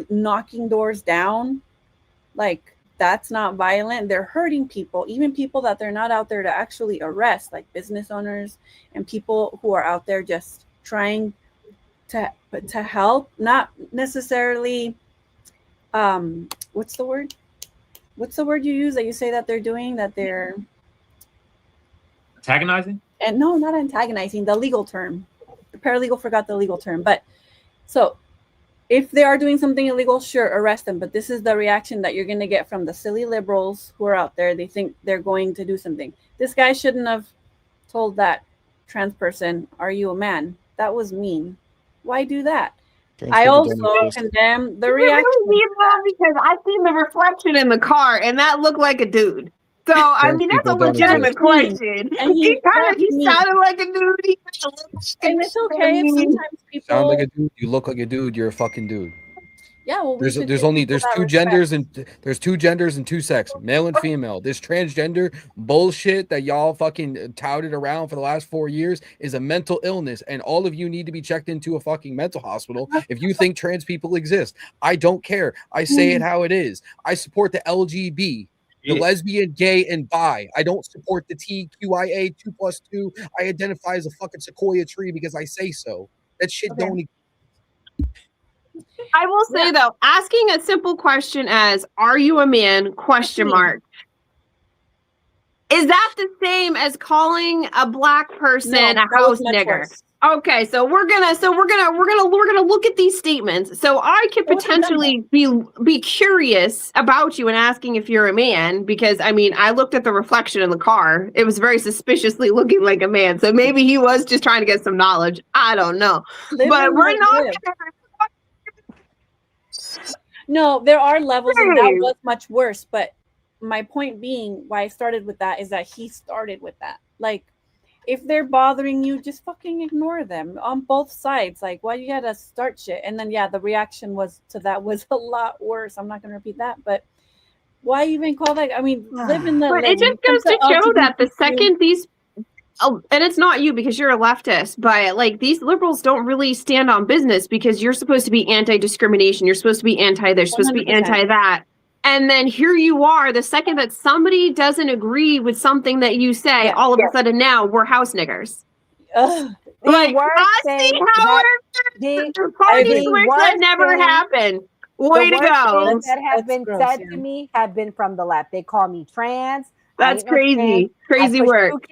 knocking doors down. Like, that's not violent. They're hurting people, even people that they're not out there to actually arrest, like business owners and people who are out there just trying to help, not necessarily what's the word you use that you say that they're doing, that they're
Antagonizing?
And no, not antagonizing, the legal term. The paralegal forgot the legal term. But so if they are doing something illegal, sure, arrest them. But this is the reaction that you're going to get from the silly liberals who are out there. They think they're going to do something. This guy shouldn't have told that trans person, "Are you a man?" That was mean. Why do that? I also condemn the reaction.
Because I seen the reflection in the car, and that looked like a dude. So I mean, that's a legitimate question.
And he
sounded like a dude.
And it's okay if sometimes people
Sound like a dude. You look like a dude. You're a fucking dude.
Yeah, well,
there's two genders and two sex, male and female. This transgender bullshit that y'all fucking touted around for the last 4 years is a mental illness, and all of you need to be checked into a fucking mental hospital if you think trans people exist. I don't care. I say it how it is. I support the LGB. The lesbian, gay, and bi. I don't support the TQIA 2+2. I identify as a fucking sequoia tree because I say so. That shit don't exist.
I will say though, asking a simple question as "Are you a man?" question mark. Is that the same as calling a black person a house nigger? Okay, so we're gonna look at these statements. So I could potentially be curious about you and asking if you're a man, because I mean I looked at the reflection in the car. It was very suspiciously looking like a man. So maybe he was just trying to get some knowledge. I don't know. But we're not.
No, there are levels, and that was much worse. But my point being, why I started with that is that he started with that. Like, if they're bothering you, just fucking ignore them on both sides. Like, why you gotta start shit? And then, yeah, the reaction was a lot worse. I'm not gonna repeat that, but why even call that? I mean, live in the.
But it just goes to show that the second these. Oh, and it's not you because you're a leftist, but like these liberals don't really stand on business because you're supposed to be anti-discrimination. You're supposed to be anti-this, you're supposed to be anti-that. And then here you are, the second that somebody doesn't agree with something that you say, all of a sudden now we're house niggers. Like, I see how the party switch that never happened. Way to go.
Things that have been said to me have been from the left. They call me trans.
That's crazy. Crazy work.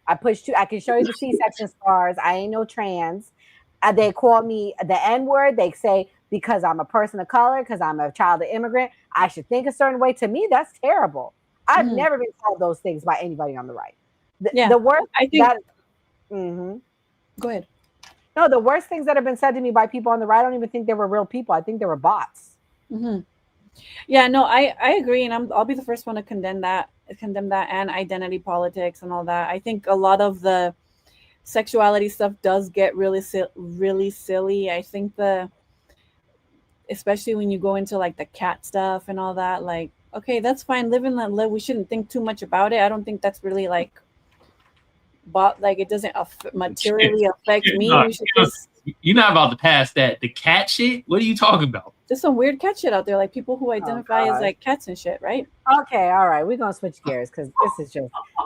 I pushed two. I can show you the C-section scars. I ain't no trans. They call me the N-word. They say because I'm a person of color, because I'm a child of immigrant, I should think a certain way. To me, that's terrible. I've never been called those things by anybody on the right. The worst
I think.
Go
ahead.
No, the worst things that have been said to me by people on the right, I don't even think they were real people. I think they were bots.
Yeah, no, I agree, and I'll be the first one to condemn that and identity politics and all that. I think a lot of the sexuality stuff does get really silly. I think especially when you go into like the cat stuff and all that, like, okay, that's fine, live and let live. We shouldn't think too much about it. I don't think that's really like it doesn't materially affect me. We should just.
You're not about to pass that. The cat shit? What are you talking about?
There's some weird cat shit out there, like people who identify as like cats and shit, right?
Okay, all right. We're gonna switch gears because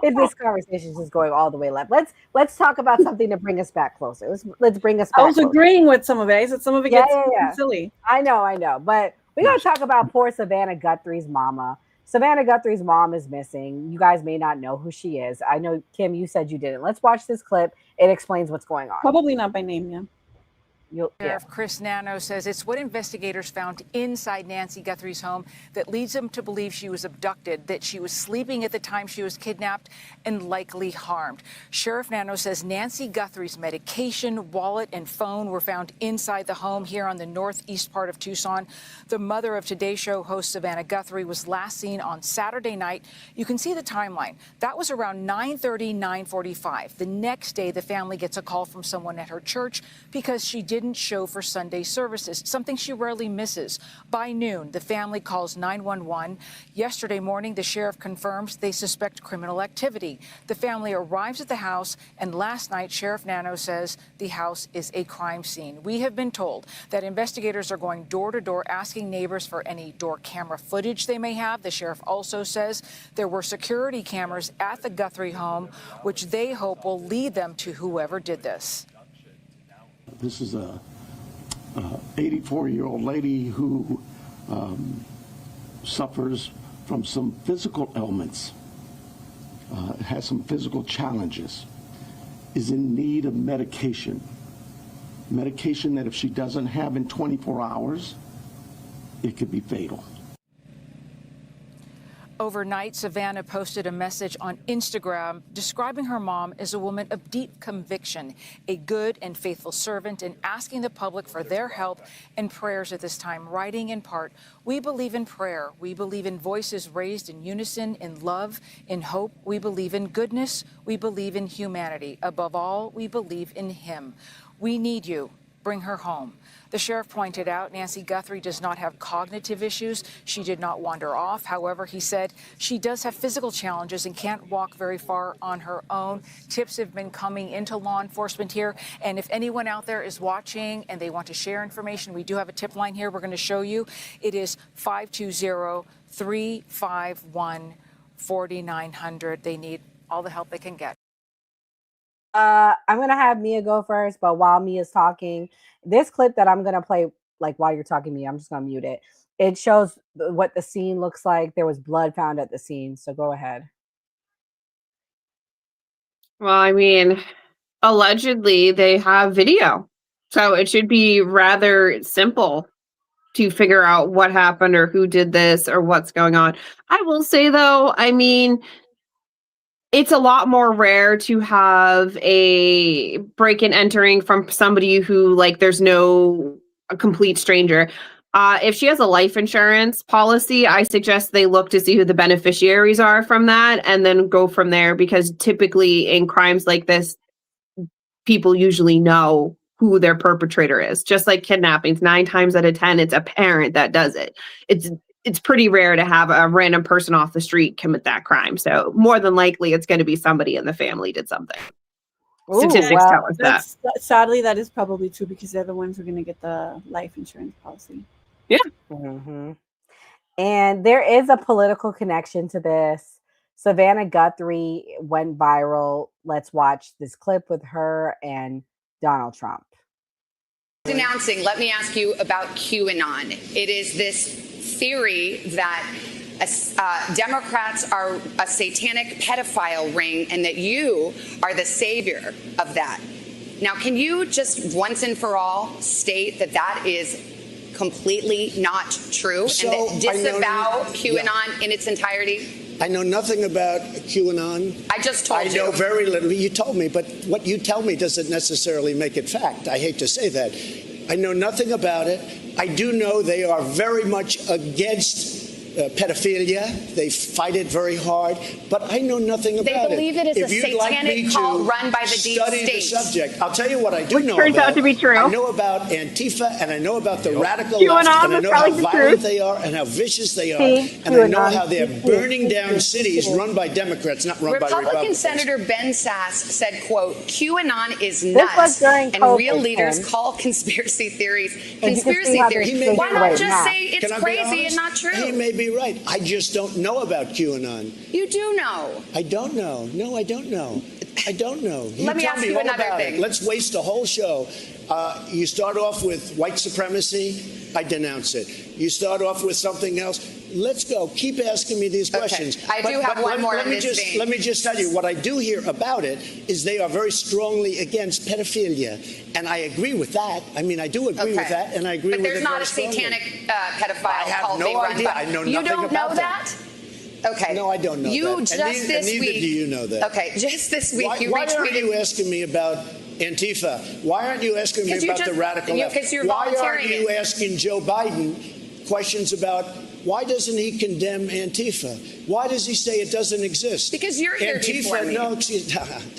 this conversation is just going all the way left. Let's talk about something to bring us back closer. Let's bring us back.
I was agreeing with some of it. I said some of it gets silly.
I know. But we gotta talk about poor Savannah Guthrie's mama. Savannah Guthrie's mom is missing. You guys may not know who she is. I know, Kim, you said you didn't. Let's watch this clip. It explains what's going on.
Probably not by name, yeah.
Sheriff Chris Nano says it's what investigators found inside Nancy Guthrie's home that leads them to believe she was abducted, that she was sleeping at the time she was kidnapped and likely harmed. Sheriff Nano says Nancy Guthrie's medication, wallet, and phone were found inside the home here on the northeast part of Tucson. The mother of Today Show host Savannah Guthrie was last seen on Saturday night. You can see the timeline. That was around 9:30, 9:45. The next day, the family gets a call from someone at her church because she didn't show for Sunday services, something she rarely misses. By noon, the family calls 911. Yesterday morning, the sheriff confirms they suspect criminal activity. The family arrives at the house, and last night, Sheriff Nano says the house is a crime scene. We have been told that investigators are going door to door asking neighbors for any door camera footage they may have. The sheriff also says there were security cameras at the Guthrie home, which they hope will lead them to whoever did this.
This is a 84-year-old lady who suffers from some physical ailments, has some physical challenges, is in need of medication that if she doesn't have in 24 hours, it could be fatal.
Overnight, Savannah posted a message on Instagram describing her mom as a woman of deep conviction, a good and faithful servant, and asking the public for their help and prayers at this time, writing in part, "We believe in prayer. We believe in voices raised in unison, in love, in hope. We believe in goodness. We believe in humanity. Above all, we believe in Him. We need you. Bring her home." The sheriff pointed out Nancy Guthrie does not have cognitive issues. She did not wander off. However, he said she does have physical challenges and can't walk very far on her own. Tips have been coming into law enforcement here. And if anyone out there is watching and they want to share information, we do have a tip line here we're going to show you. It is 520-351-4900. They need all the help they can get.
I'm gonna have Mia go first, but while Mia's talking, this clip that I'm gonna play, like while you're talking, Mia, I'm just gonna mute it. It shows what the scene looks like. There was blood found at the scene, so go ahead.
Well, I mean, allegedly they have video, so it should be rather simple to figure out what happened or who did this or what's going on. I will say though, I mean, it's a lot more rare to have a break and entering from somebody who, like, there's a complete stranger. If she has a life insurance policy, I suggest they look to see who the beneficiaries are from that and then go from there, because typically in crimes like this, people usually know who their perpetrator is. Just like kidnappings, 9 times out of 10, it's a parent that does it. It's pretty rare to have a random person off the street commit that crime. So more than likely, it's going to be somebody in the family did something.
Ooh,
Statistics tell us that.
Sadly, that is probably true because they're the ones who are going to get the life insurance policy.
Yeah.
Mm-hmm. And there is a political connection to this. Savannah Guthrie went viral. Let's watch this clip with her and Donald Trump.
Announcing, let me ask you about QAnon. It is this theory that
Democrats are a satanic pedophile ring and that you are the savior of that. Now, can you just once and for all state that that is completely not true
So,
and that disavow QAnon in its entirety?
I know nothing about QAnon.
I just told you.
I know very little. You told me, but what you tell me doesn't necessarily make it fact. I hate to say that. I know nothing about it. I do know they are very much against pedophilia. They fight it very hard, but I know nothing about it.
They believe it is a satanic cult run by the deep
study
state.
the subject. I'll tell you what I do know
turns
about.
out to be true.
I know about Antifa, and I know about the radical
QAnon
left, and I
was
know how
probably the
violent
truth.
they are and how vicious they are,
See,
and I know
QAnon.
how they're burning down cities run by Democrats, not run by
Republican
Republicans.
Senator Ben Sass said, quote, QAnon is
was
nuts
during
and
COVID,
real leaders
Tim.
call conspiracy theories
And you can see
conspiracy
how
theories.
they're
Why
shaking
not
right
just
now.
say it's
Can I be
crazy
honest?
and not true?
He may be right. I just don't know about QAnon.
You do know.
I don't know. No, I don't know. I don't know.
Let me
tell
ask you
all
another
about
thing.
It. Let's waste a whole show. You start off with white supremacy. I denounce it. You start off with something else. Let's go. Keep asking me these questions.
I do have one more in this vein.
Let me just tell you, what I do hear about it is they are very strongly against pedophilia. And I agree with that. I mean, I do agree with that, and I agree
But
with
there's
it
not
very
a
strongly.
satanic pedophile
I have
cult
no
being run
idea.
by.
I know
You
nothing
don't know
about
that? Okay.
No, I don't know
you
that.
Just
and neither,
this
neither
week.
do you know that.
Okay, just this week
Why,
you
why
retweeted.
aren't you asking me about Antifa? Why aren't you asking me
'Cause you
about the
just-
radical
you-
left?
'cause you're
Why aren't
volunteering
you
it.
asking Joe Biden questions about why doesn't he condemn Antifa? Why does he say it doesn't exist?
Because you're here before
Antifa,
me.
no, excuse,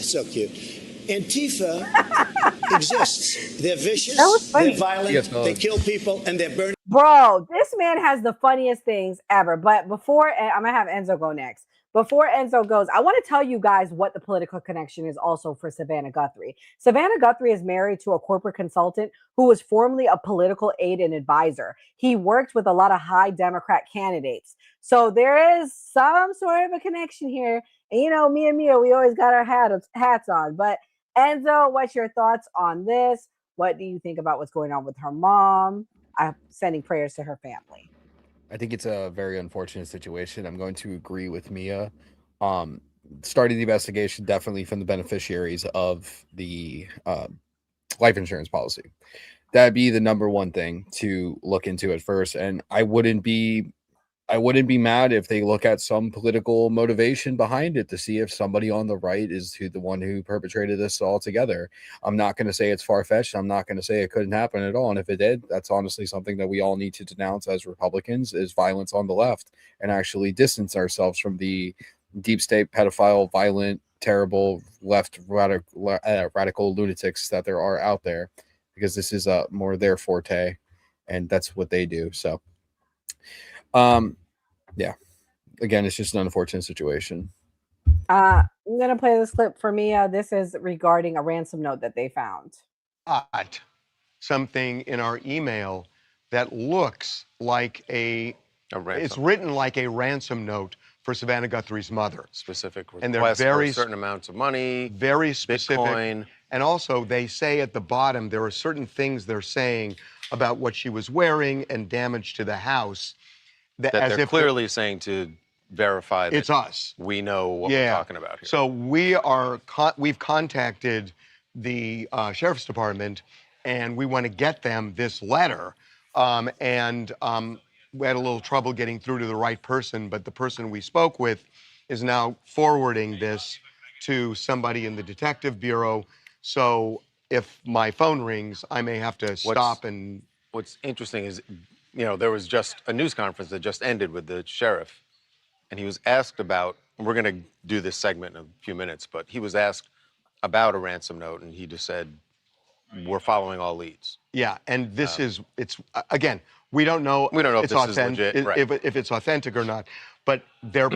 so cute. Antifa exists. They're vicious,
That was funny.
they're violent,
Yes,
they kill people, and they're burning.
Bro, this man has the funniest things ever. But before, I'm going to have Enzo go next. Before Enzo goes, I want to tell you guys what the political connection is also for Savannah Guthrie. Savannah Guthrie is married to a corporate consultant who was formerly a political aide and advisor. He worked with a lot of high Democrat candidates. So there is some sort of a connection here. And you know, me and Mia, we always got our hats on. But Enzo, what's your thoughts on this? What do you think about what's going on with her mom? I'm sending prayers to her family.
I think it's a very unfortunate situation. I'm going to agree with Mia. Starting the investigation definitely from the beneficiaries of the life insurance policy. That'd be the number one thing to look into at first. And I wouldn't be mad if they look at some political motivation behind it to see if somebody on the right is the one who perpetrated this altogether. I'm not going to say it's far-fetched. I'm not going to say it couldn't happen at all. And if it did, that's honestly something that we all need to denounce as Republicans, is violence on the left, and actually distance ourselves from the deep state, pedophile, violent, terrible left radical lunatics that there are out there, because this is more their forte, and that's what they do. So yeah, again, it's just an unfortunate situation.
I'm gonna play this clip for Mia. This is regarding a ransom note that they found.
Something in our email that looks like it's written like a ransom note for Savannah Guthrie's mother.
Specific
And they're
requests
very
for certain amounts of money,
very specific.
Bitcoin.
And also, they say at the bottom there are certain things they're saying about what she was wearing and damage to the house.
That they're clearly saying to verify that
it's us.
We know what we're talking about here.
So we've contacted the sheriff's department, and we want to get them this letter. We had a little trouble getting through to the right person, but the person we spoke with is now forwarding this to somebody in the detective bureau. So if my phone rings, I may have to stop and.
What's interesting is, there was just a news conference that just ended with the sheriff, and he was asked about, and we're going to do this segment in a few minutes, but he was asked about a ransom note, and he just said, we're following all leads.
Yeah, and this it's again, we don't know
if
it's
this is legit, right.
if it's authentic or not, but they're.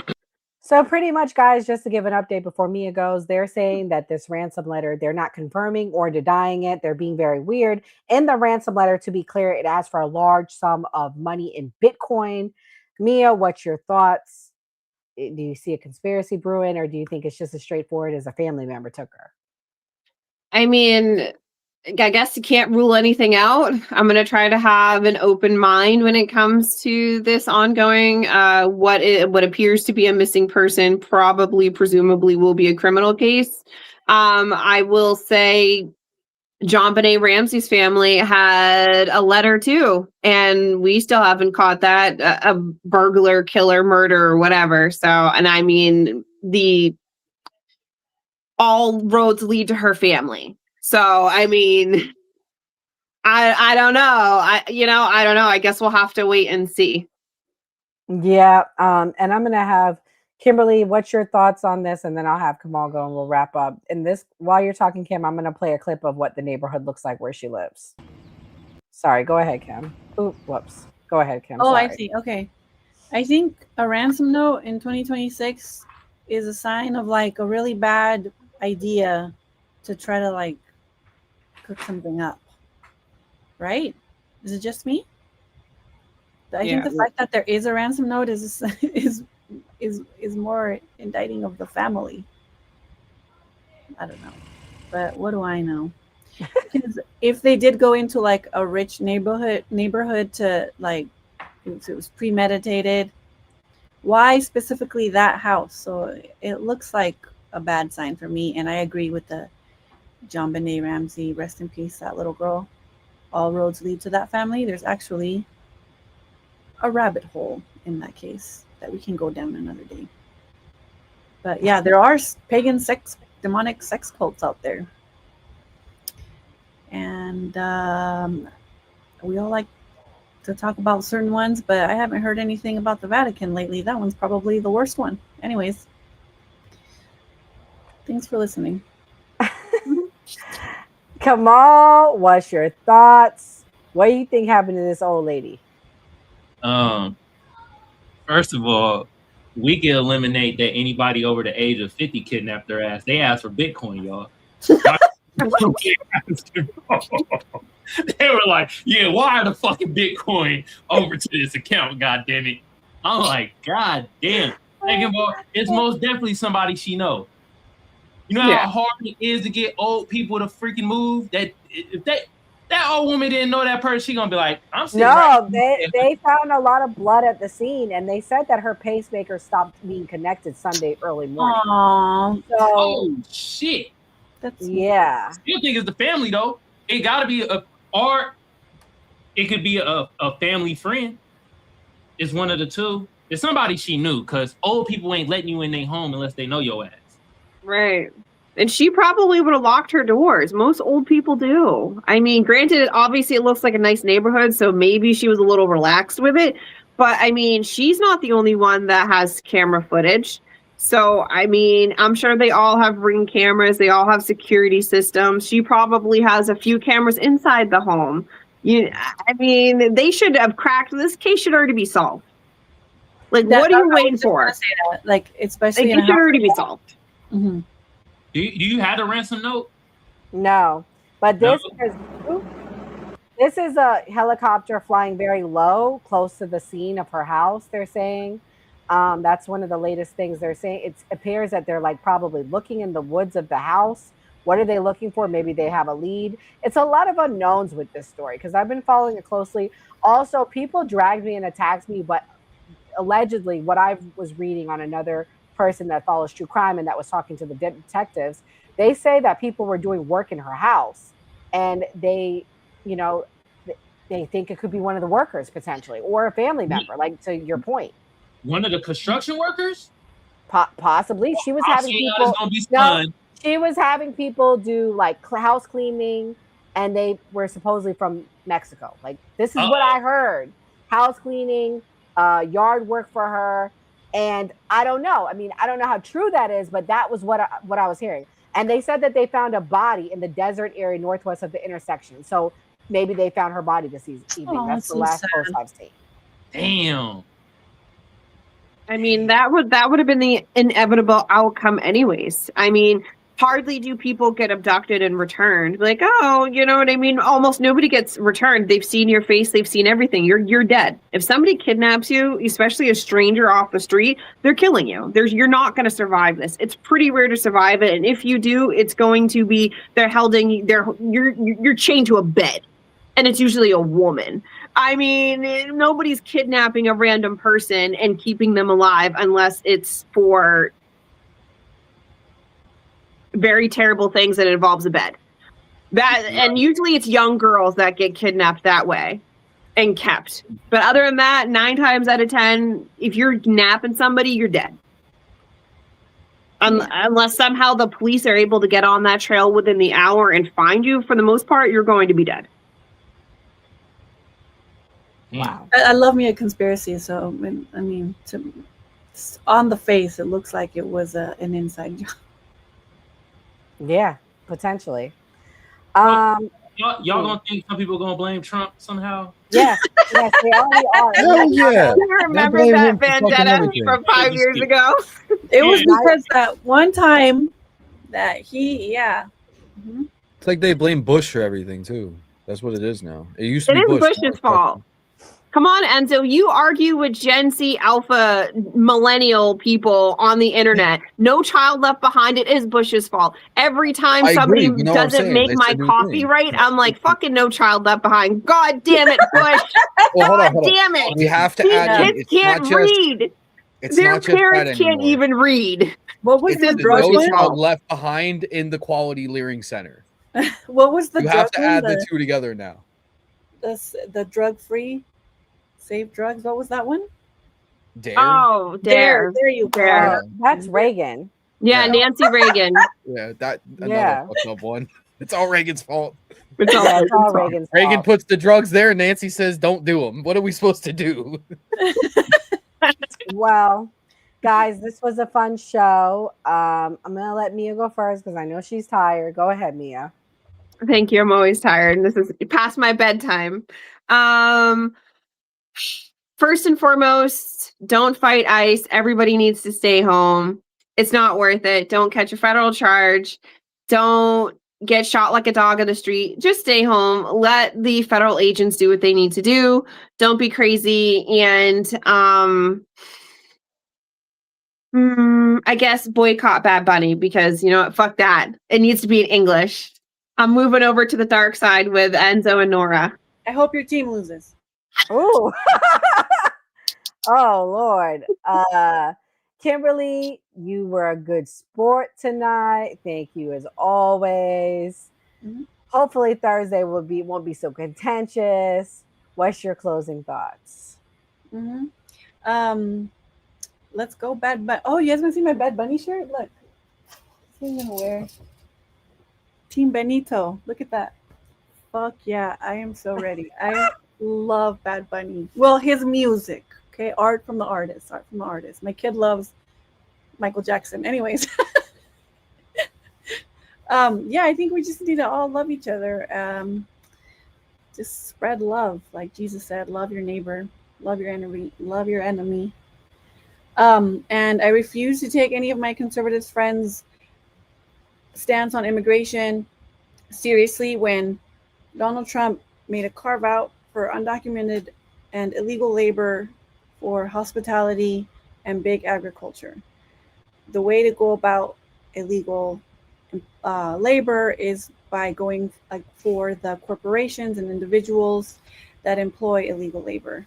So pretty much, guys, just to give an update before Mia goes, they're saying that this ransom letter, they're not confirming or denying it. They're being very weird. In the ransom letter, to be clear, it asks for a large sum of money in Bitcoin. Mia, what's your thoughts? Do you see a conspiracy brewing, or do you think it's just as straightforward as a family member took her?
I mean, I guess you can't rule anything out. I'm going to try to have an open mind when it comes to this ongoing, what appears to be a missing person, presumably will be a criminal case. I will say JonBenet Ramsey's family had a letter too, and we still haven't caught that, a burglar, killer, murder, or whatever. So, and I mean, all roads lead to her family. So, I mean, I don't know. I don't know. I guess we'll have to wait and see.
Yeah. And I'm gonna have Kimberly, what's your thoughts on this? And then I'll have Kamal go and we'll wrap up. And this, while you're talking, Kim, I'm gonna play a clip of what the neighborhood looks like where she lives. Sorry, go ahead, Kim. Ooh, whoops. Go ahead, Kim.
Oh,
Sorry.
I see. Okay. I think a ransom note in 2026 is a sign of like a really bad idea to try to like cook something up. Right? Is it just me? I think the fact that there is a ransom note is more indicting of the family. I don't know, but what do I know? Because if they did go into like a rich neighborhood to like, if it was premeditated, why specifically that house? So it looks like a bad sign for me, and I agree with the JonBenet Ramsey, rest in peace, that little girl. All roads lead to that family. There's actually a rabbit hole in that case that we can go down another day. But yeah, there are pagan demonic sex cults out there. And we all like to talk about certain ones, but I haven't heard anything about the Vatican lately. That one's probably the worst one. Anyways, thanks for listening.
Kamal, what's your thoughts? What do you think happened to this old lady?
First of all, we can eliminate that anybody over the age of 50 kidnapped their ass. They asked for Bitcoin, y'all. They were like, yeah, wire the fucking Bitcoin over to this account, god damn it. I'm like, god damn. Second of all, it's most definitely somebody she knows. You know how hard it is to get old people to freaking move? That if that old woman didn't know that person, she gonna be like, I'm sitting
they found a lot of blood at the scene, and they said that her pacemaker stopped being connected Sunday early morning.
Aww.
So,
oh shit.
Yeah.
Still think it's the family though. It gotta be it could be a family friend. It's one of the two. It's somebody she knew, because old people ain't letting you in their home unless they know your ass.
Right. And she probably would have locked her doors. Most old people do. I mean, granted, obviously it looks like a nice neighborhood, so maybe she was a little relaxed with it. But I mean, she's not the only one that has camera footage. So, I mean, I'm sure they all have Ring cameras. They all have security systems. She probably has a few cameras inside the home. I mean, they should have cracked. This case should already be solved. Like, what are you waiting for?
Say that. Like, especially
it should already be solved.
Mm-hmm.
Do you have the ransom note?
No, but this is a helicopter flying very low, close to the scene of her house. They're saying that's one of the latest things they're saying. It appears that they're like probably looking in the woods of the house. What are they looking for? Maybe they have a lead. It's a lot of unknowns with this story because I've been following it closely. Also, people dragged me and attacked me, but allegedly, what I was reading on another person that follows true crime and that was talking to the detectives, they say that people were doing work in her house, and they think it could be one of the workers potentially, or a family member. Like, to your point,
one of the construction workers,
possibly. She was having people. She was having people do like house cleaning, and they were supposedly from Mexico. Like, this is what I heard: house cleaning, yard work for her. And I don't know. I mean, I don't know how true that is, but that was what I was hearing. And they said that they found a body in the desert area northwest of the intersection. So maybe they found her body this evening. That's the last post I've seen.
Damn.
I mean, that would have been the inevitable outcome anyways. I mean, hardly do people get abducted and returned. Like, oh, you know what I mean? Almost nobody gets returned. They've seen your face. They've seen everything. You're dead. If somebody kidnaps you, especially a stranger off the street, they're killing you. You're not going to survive this. It's pretty rare to survive it. And if you do, it's going to be, you're chained to a bed. And it's usually a woman. I mean, nobody's kidnapping a random person and keeping them alive unless it's for very terrible things that involves a bed. And usually it's young girls that get kidnapped that way and kept. But other than that, 9 times out of 10, if you're napping somebody, you're dead. Unless somehow the police are able to get on that trail within the hour and find you, for the most part, you're going to be dead.
Wow.
I love me a conspiracy, so I mean, on the face, it looks like it was an inside job.
Yeah, potentially.
Y'all gonna think some people gonna blame Trump somehow?
Yes, they already are.
Hell yeah.
You remember that vendetta from 5 years ago?
It was because that one time that
It's like they blame Bush for everything too. That's what it is now. It used to
It
be
is
Bush.
Bush's fault. Come on, Enzo. You argue with Gen Z Alpha millennial people on the internet. No Child Left Behind. It is Bush's fault. Every time
I
somebody
agree. You know what I'm
doesn't
saying?
make
They
my
said new
coffee
thing.
right, I'm like, fucking No Child Left Behind. God damn it, Bush.
Well, hold on.
Damn it.
We have to
These
add in,
kids
it's
can't
not just
read.
it's
Their
not just
parents
that
can't
anymore.
even read.
What was
It's
the
the
drug
No
one?
Child Left Behind in the Quality Learning Center.
What was the
You
drug
have to
one?
add the two together now.
The drug free, Save Drugs. What was that one?
Dare.
Oh,
There you go.
Dare.
That's Reagan.
Yeah, Nancy Reagan.
Yeah, that
Yeah.
another fucked up one. It's all Reagan's fault.
It's all
Yeah, it's all Reagan's
Reagan
fault.
puts the drugs there. Nancy says, "Don't do them." What are we supposed to do?
Well, guys, this was a fun show. I'm gonna let Mia go first because I know she's tired. Go ahead, Mia.
Thank you. I'm always tired. This is past my bedtime. First and foremost, don't fight ICE. Everybody needs to stay home. It's not worth it. Don't catch a federal charge. Don't get shot like a dog in the street. Just stay home. Let the federal agents do what they need to do. Don't be crazy. And I guess boycott Bad Bunny because, you know what? Fuck that. It needs to be in English. I'm moving over to the dark side with Enzo and Nora.
I hope your team loses.
Ooh. Oh Lord. Kimberly, you were a good sport tonight. Thank you as always.
Mm-hmm.
Hopefully Thursday won't be so contentious. What's your closing thoughts?
Mm-hmm. Let's go Bad Bunny. Oh, you guys want to see my Bad Bunny shirt? Look. What am I gonna wear? Team Benito. Look at that. Fuck yeah, I am so ready. I love Bad Bunny. Well, his music. Okay, art from the artist. My kid loves Michael Jackson. Anyways. Yeah, I think we just need to all love each other. Just spread love. Like Jesus said, love your neighbor, love your enemy. And I refuse to take any of my conservative friends' stance on immigration seriously when Donald Trump made a carve out for undocumented and illegal labor for hospitality and big agriculture. The way to go about illegal labor is by going for the corporations and individuals that employ illegal labor.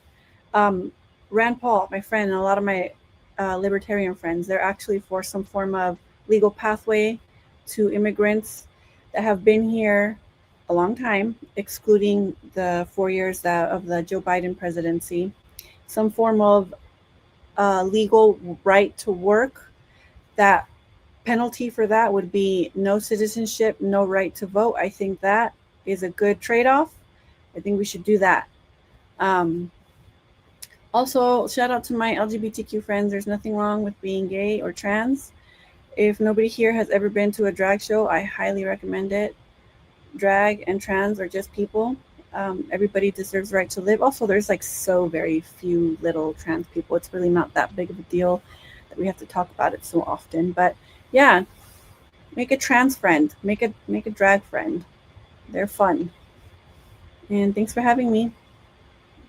Rand Paul, my friend, and a lot of my libertarian friends, they're actually for some form of legal pathway to immigrants that have been here a long time, excluding the 4 years of the Joe Biden presidency. Some form of legal right to work. That penalty for that would be no citizenship, no right to vote. I think that is a good trade-off. I think we should do that. Also, shout out to my LGBTQ friends. There's nothing wrong with being gay or trans. If nobody here has ever been to a drag show, I highly recommend it. Drag and trans are just people. Everybody deserves the right to live. Also, there's like so very few little trans people. It's really not that big of a deal that we have to talk about it so often. But yeah, Make a trans friend. Make a drag friend. They're fun. And thanks for having me.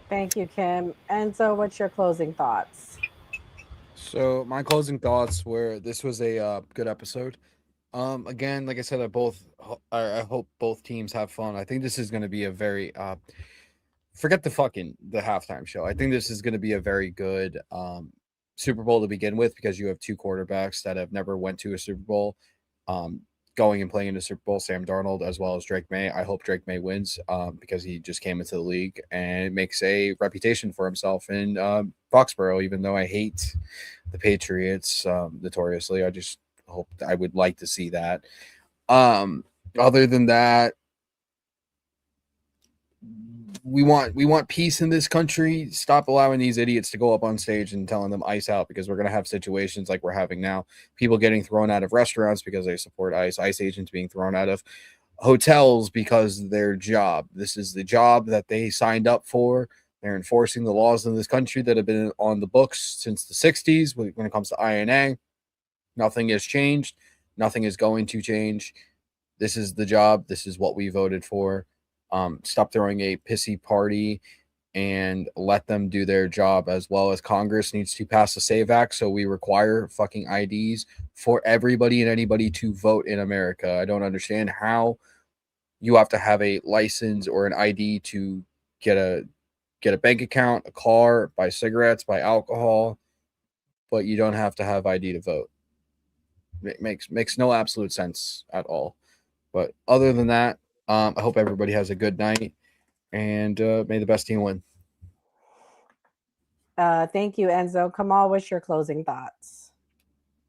Thank you, Kim. And so, what's your closing thoughts?
So my closing thoughts were this was a good episode. Again, like I said, I hope both teams have fun. I think this is going to be a very forget the halftime show. I think this is going to be a very good Super Bowl to begin with because you have two quarterbacks that have never went to a Super Bowl. Going and playing in the Super Bowl, Sam Darnold as well as Drake May. I hope Drake May wins because he just came into the league and makes a reputation for himself in Foxborough. Even though I hate the Patriots notoriously, I just hope I would like to see that. Other than that, we want peace in this country. Stop allowing these idiots to go up on stage and telling them ICE out, because we're going to have situations like we're having now. People getting thrown out of restaurants because they support ICE. ICE agents being thrown out of hotels because of their job. This is the job that they signed up for. They're enforcing the laws in this country that have been on the books since the 60s when it comes to INA. Nothing has changed. Nothing is going to change. This is the job. This is what we voted for. Stop throwing a pissy party and let them do their job, as well as Congress needs to pass the SAVE Act so we require fucking IDs for everybody and anybody to vote in America. I don't understand how you have to have a license or an ID to get a bank account, a car, buy cigarettes, buy alcohol, but you don't have to have ID to vote. It makes no absolute sense at all. But other than that, I hope everybody has a good night, and may the best team win.
Thank you, Enzo. Kamal, what's your closing thoughts?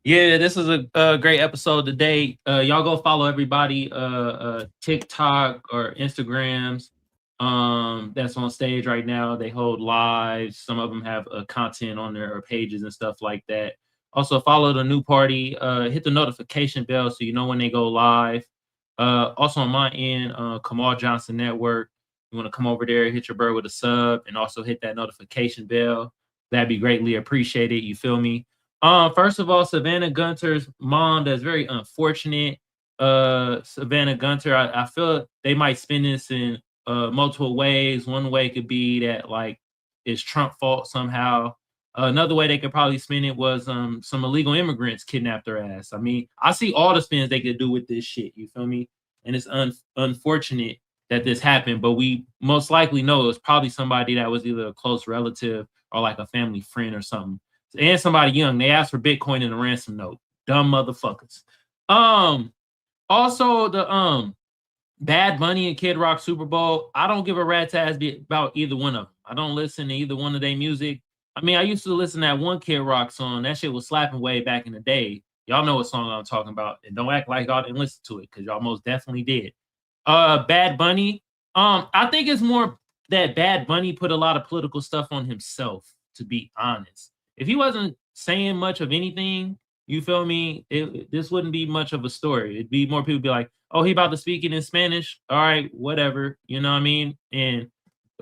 Yeah, this is a great episode today. Y'all go follow everybody TikTok or Instagrams that's on stage right now. They hold lives. Some of them have content on their pages and stuff like that. Also follow the new party. Hit the notification bell so you know when they go live. Also on my end, Kamal Johnson Network. You want to come over there, hit your bird with a sub, and also hit that notification bell. That'd be greatly appreciated. You feel me? First of all, Savannah Gunter's mom, that's very unfortunate. Savannah Gunter, I feel they might spin this in multiple ways. One way could be that like it's Trump fault somehow. Another way they could probably spin it was some illegal immigrants kidnapped their ass. I mean, I see all the spins they could do with this shit. You feel me? And it's unfortunate that this happened, but we most likely know it was probably somebody that was either a close relative or like a family friend or something. And somebody young. They asked for Bitcoin in a ransom note. Dumb motherfuckers. Also the Bad Bunny and Kid Rock Super Bowl. I don't give a rat's ass about either one of them. I don't listen to either one of their music. I mean, I used to listen to that one Kid Rock song. That shit was slapping way back in the day. Y'all know what song I'm talking about. And don't act like y'all didn't listen to it, because y'all most definitely did. Bad Bunny. I think it's more that Bad Bunny put a lot of political stuff on himself, to be honest. If he wasn't saying much of anything, you feel me, this wouldn't be much of a story. It'd be more people be like, oh, he about to speak it in Spanish. All right, whatever. You know what I mean? And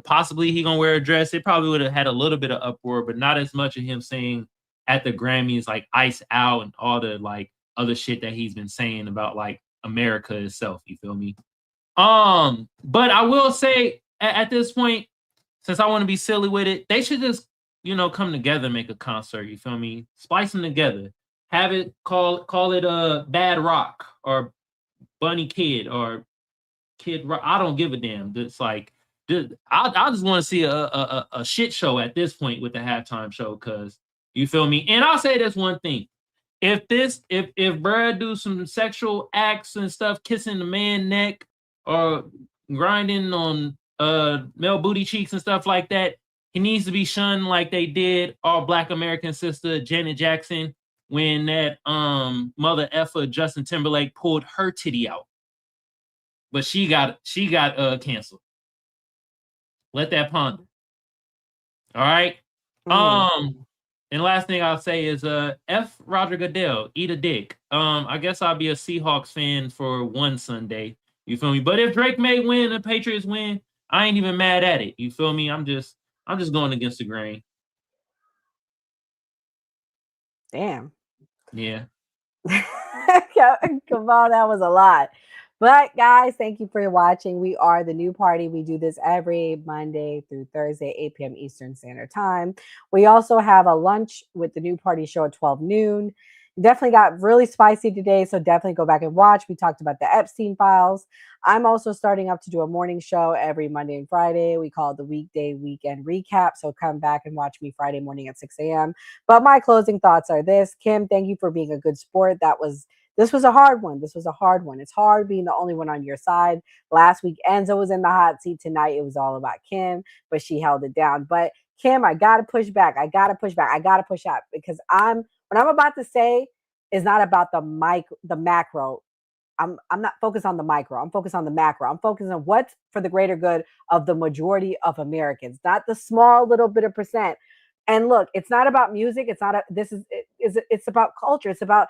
possibly he gonna wear a dress. It probably would have had a little bit of uproar, but not as much of him saying at the Grammys like ice out and all the like other shit that he's been saying about like America itself. You feel me? But I will say at this point, since I want to be silly with it, they should just, come together and make a concert. You feel me? Splice them together. Have it call it Bad Rock or Bunny Kid or Kid Rock. I don't give a damn. It's like I just want to see a shit show at this point with the halftime show, because you feel me. And I'll say this one thing: if Brad do some sexual acts and stuff, kissing the man neck or grinding on male booty cheeks and stuff like that, he needs to be shunned like they did our Black American sister Janet Jackson when that mother effer Justin Timberlake pulled her titty out, but she got canceled. Let that ponder. All right. And last thing I'll say is F Roger Goodell, eat a dick. I guess I'll be a Seahawks fan for one Sunday. You feel me? But if Drake May win and the Patriots win, I ain't even mad at it. You feel me? I'm just going against the grain.
Damn.
Yeah.
Come on, that was a lot. But guys, thank you for watching. We are the New Party. We do this every Monday through Thursday, 8 p.m. Eastern Standard Time. We also have a lunch with the New Party show at 12 noon. Definitely got really spicy today, so definitely go back and watch. We talked about the Epstein files. I'm also starting up to do a morning show every Monday and Friday. We call it the Weekday Weekend Recap. So come back and watch me Friday morning at 6 a.m. But my closing thoughts are this. Kim, thank you for being a good sport. This was a hard one. This was a hard one. It's hard being the only one on your side. Last week, Enzo was in the hot seat. Tonight, it was all about Kim, but she held it down. But Kim, I got to push back. I got to push back. I got to push out because what I'm about to say is not about the macro. I'm not focused on the micro. I'm focused on the macro. I'm focused on what's for the greater good of the majority of Americans, not the small little bit of percent. And look, it's not about music. It's not it's about culture. It's about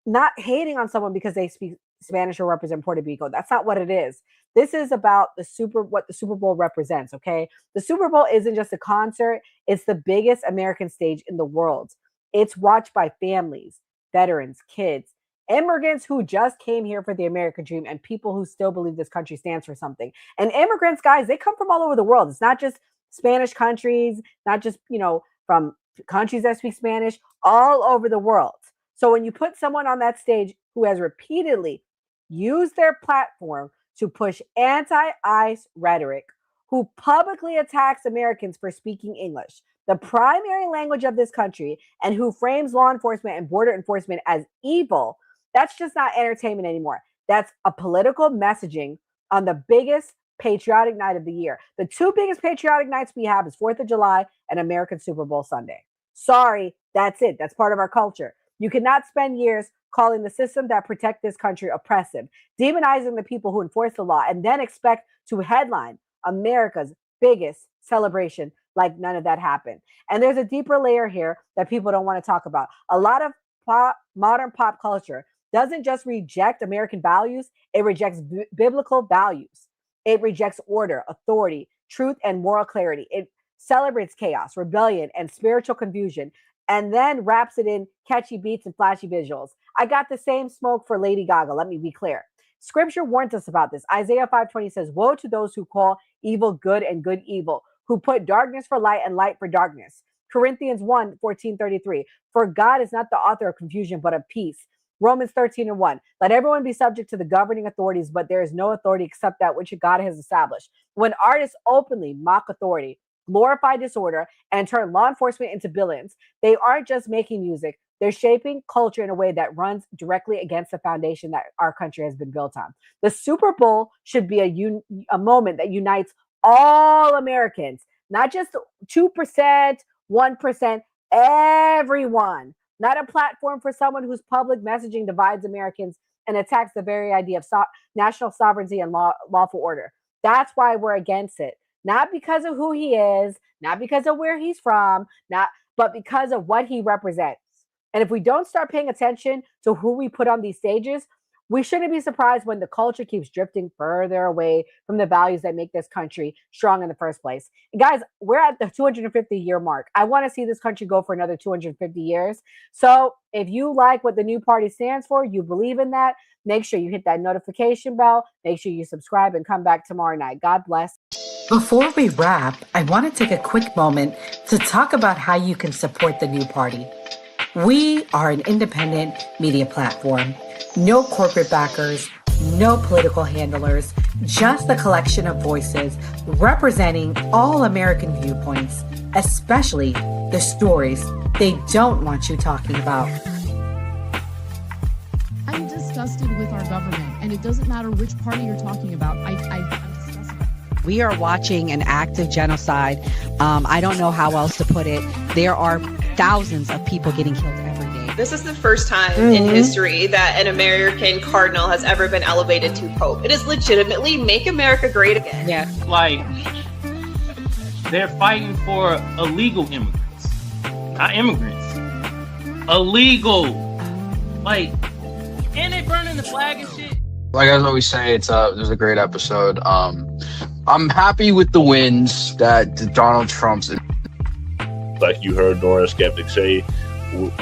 not hating on someone because they speak Spanish or represent Puerto Rico. That's not what it is. This is about what the Super Bowl represents, okay? The Super Bowl isn't just a concert. It's the biggest American stage in the world. It's watched by families, veterans, kids, immigrants who just came here for the American dream, and people who still believe this country stands for something. And immigrants, guys, they come from all over the world. It's not just Spanish countries, not just, from countries that speak Spanish, all over the world. So when you put someone on that stage who has repeatedly used their platform to push anti-ICE rhetoric, who publicly attacks Americans for speaking English, the primary language of this country, and who frames law enforcement and border enforcement as evil, that's just not entertainment anymore. That's a political messaging on the biggest patriotic night of the year. The two biggest patriotic nights we have is 4th of July and American Super Bowl Sunday. Sorry, that's it. That's part of our culture. You cannot spend years calling the system that protect this country oppressive, demonizing the people who enforce the law, and then expect to headline America's biggest celebration like none of that happened. And there's a deeper layer here that people don't want to talk about. A lot of modern pop culture doesn't just reject American values, it rejects biblical values. It rejects order, authority, truth, and moral clarity. It celebrates chaos, rebellion, and spiritual confusion, and then wraps it in catchy beats and flashy visuals. I got the same smoke for Lady Gaga, let me be clear. Scripture warns us about this. Isaiah 5:20 says, woe to those who call evil good and good evil, who put darkness for light and light for darkness. Corinthians 1:14-33, for God is not the author of confusion, but of peace. Romans 13:1, let everyone be subject to the governing authorities, but there is no authority except that which God has established. When artists openly mock authority, glorify disorder, and turn law enforcement into villains, they aren't just making music, they're shaping culture in a way that runs directly against the foundation that our country has been built on. The Super Bowl should be a moment that unites all Americans, not just 2%, 1%, everyone. Not a platform for someone whose public messaging divides Americans and attacks the very idea of national sovereignty and lawful order. That's why we're against it. Not because of who he is, not because of where he's from, but because of what he represents. And if we don't start paying attention to who we put on these stages, we shouldn't be surprised when the culture keeps drifting further away from the values that make this country strong in the first place. And guys, we're at the 250-year mark. I want to see this country go for another 250 years. So if you like what the New Party stands for, you believe in that, make sure you hit that notification bell, make sure you subscribe, and come back tomorrow night. God bless.
Before we wrap, I want to take a quick moment to talk about how you can support the New Party. We are an independent media platform. No corporate backers, no political handlers, just a collection of voices representing all American viewpoints, especially the stories they don't want you talking about.
I'm disgusted with our government, and it doesn't matter which party you're talking about. I'm disgusted.
We are watching an active genocide. I don't know how else to put it. There are thousands of people getting killed every day.
This is the first time in history that an American cardinal has ever been elevated to pope. It is legitimately make America great again.
Yeah.
Like, they're fighting for illegal immigrants, not immigrants. Illegal. Like, and they burning the flag and shit.
Like I always say, it was a great episode. I'm happy with the wins that Donald Trump's.
Like you heard Nora Skeptic say,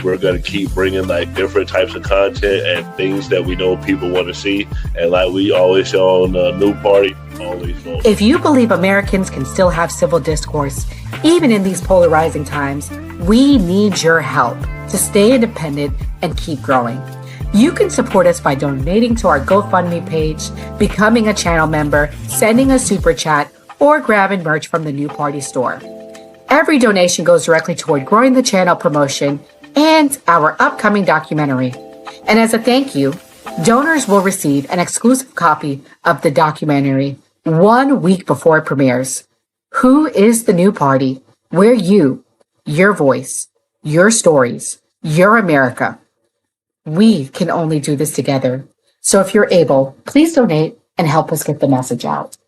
we're going to keep bringing like different types of content and things that we know people want to see. And like we always show on the New Party, always vote.
If you believe Americans can still have civil discourse, even in these polarizing times, we need your help to stay independent and keep growing. You can support us by donating to our GoFundMe page, becoming a channel member, sending a super chat, or grabbing merch from the New Party store. Every donation goes directly toward growing the channel promotion and our upcoming documentary. And as a thank you, donors will receive an exclusive copy of the documentary 1 week before it premieres. Who is the New Party? We're you, your voice, your stories, your America. We can only do this together. So if you're able, please donate and help us get the message out.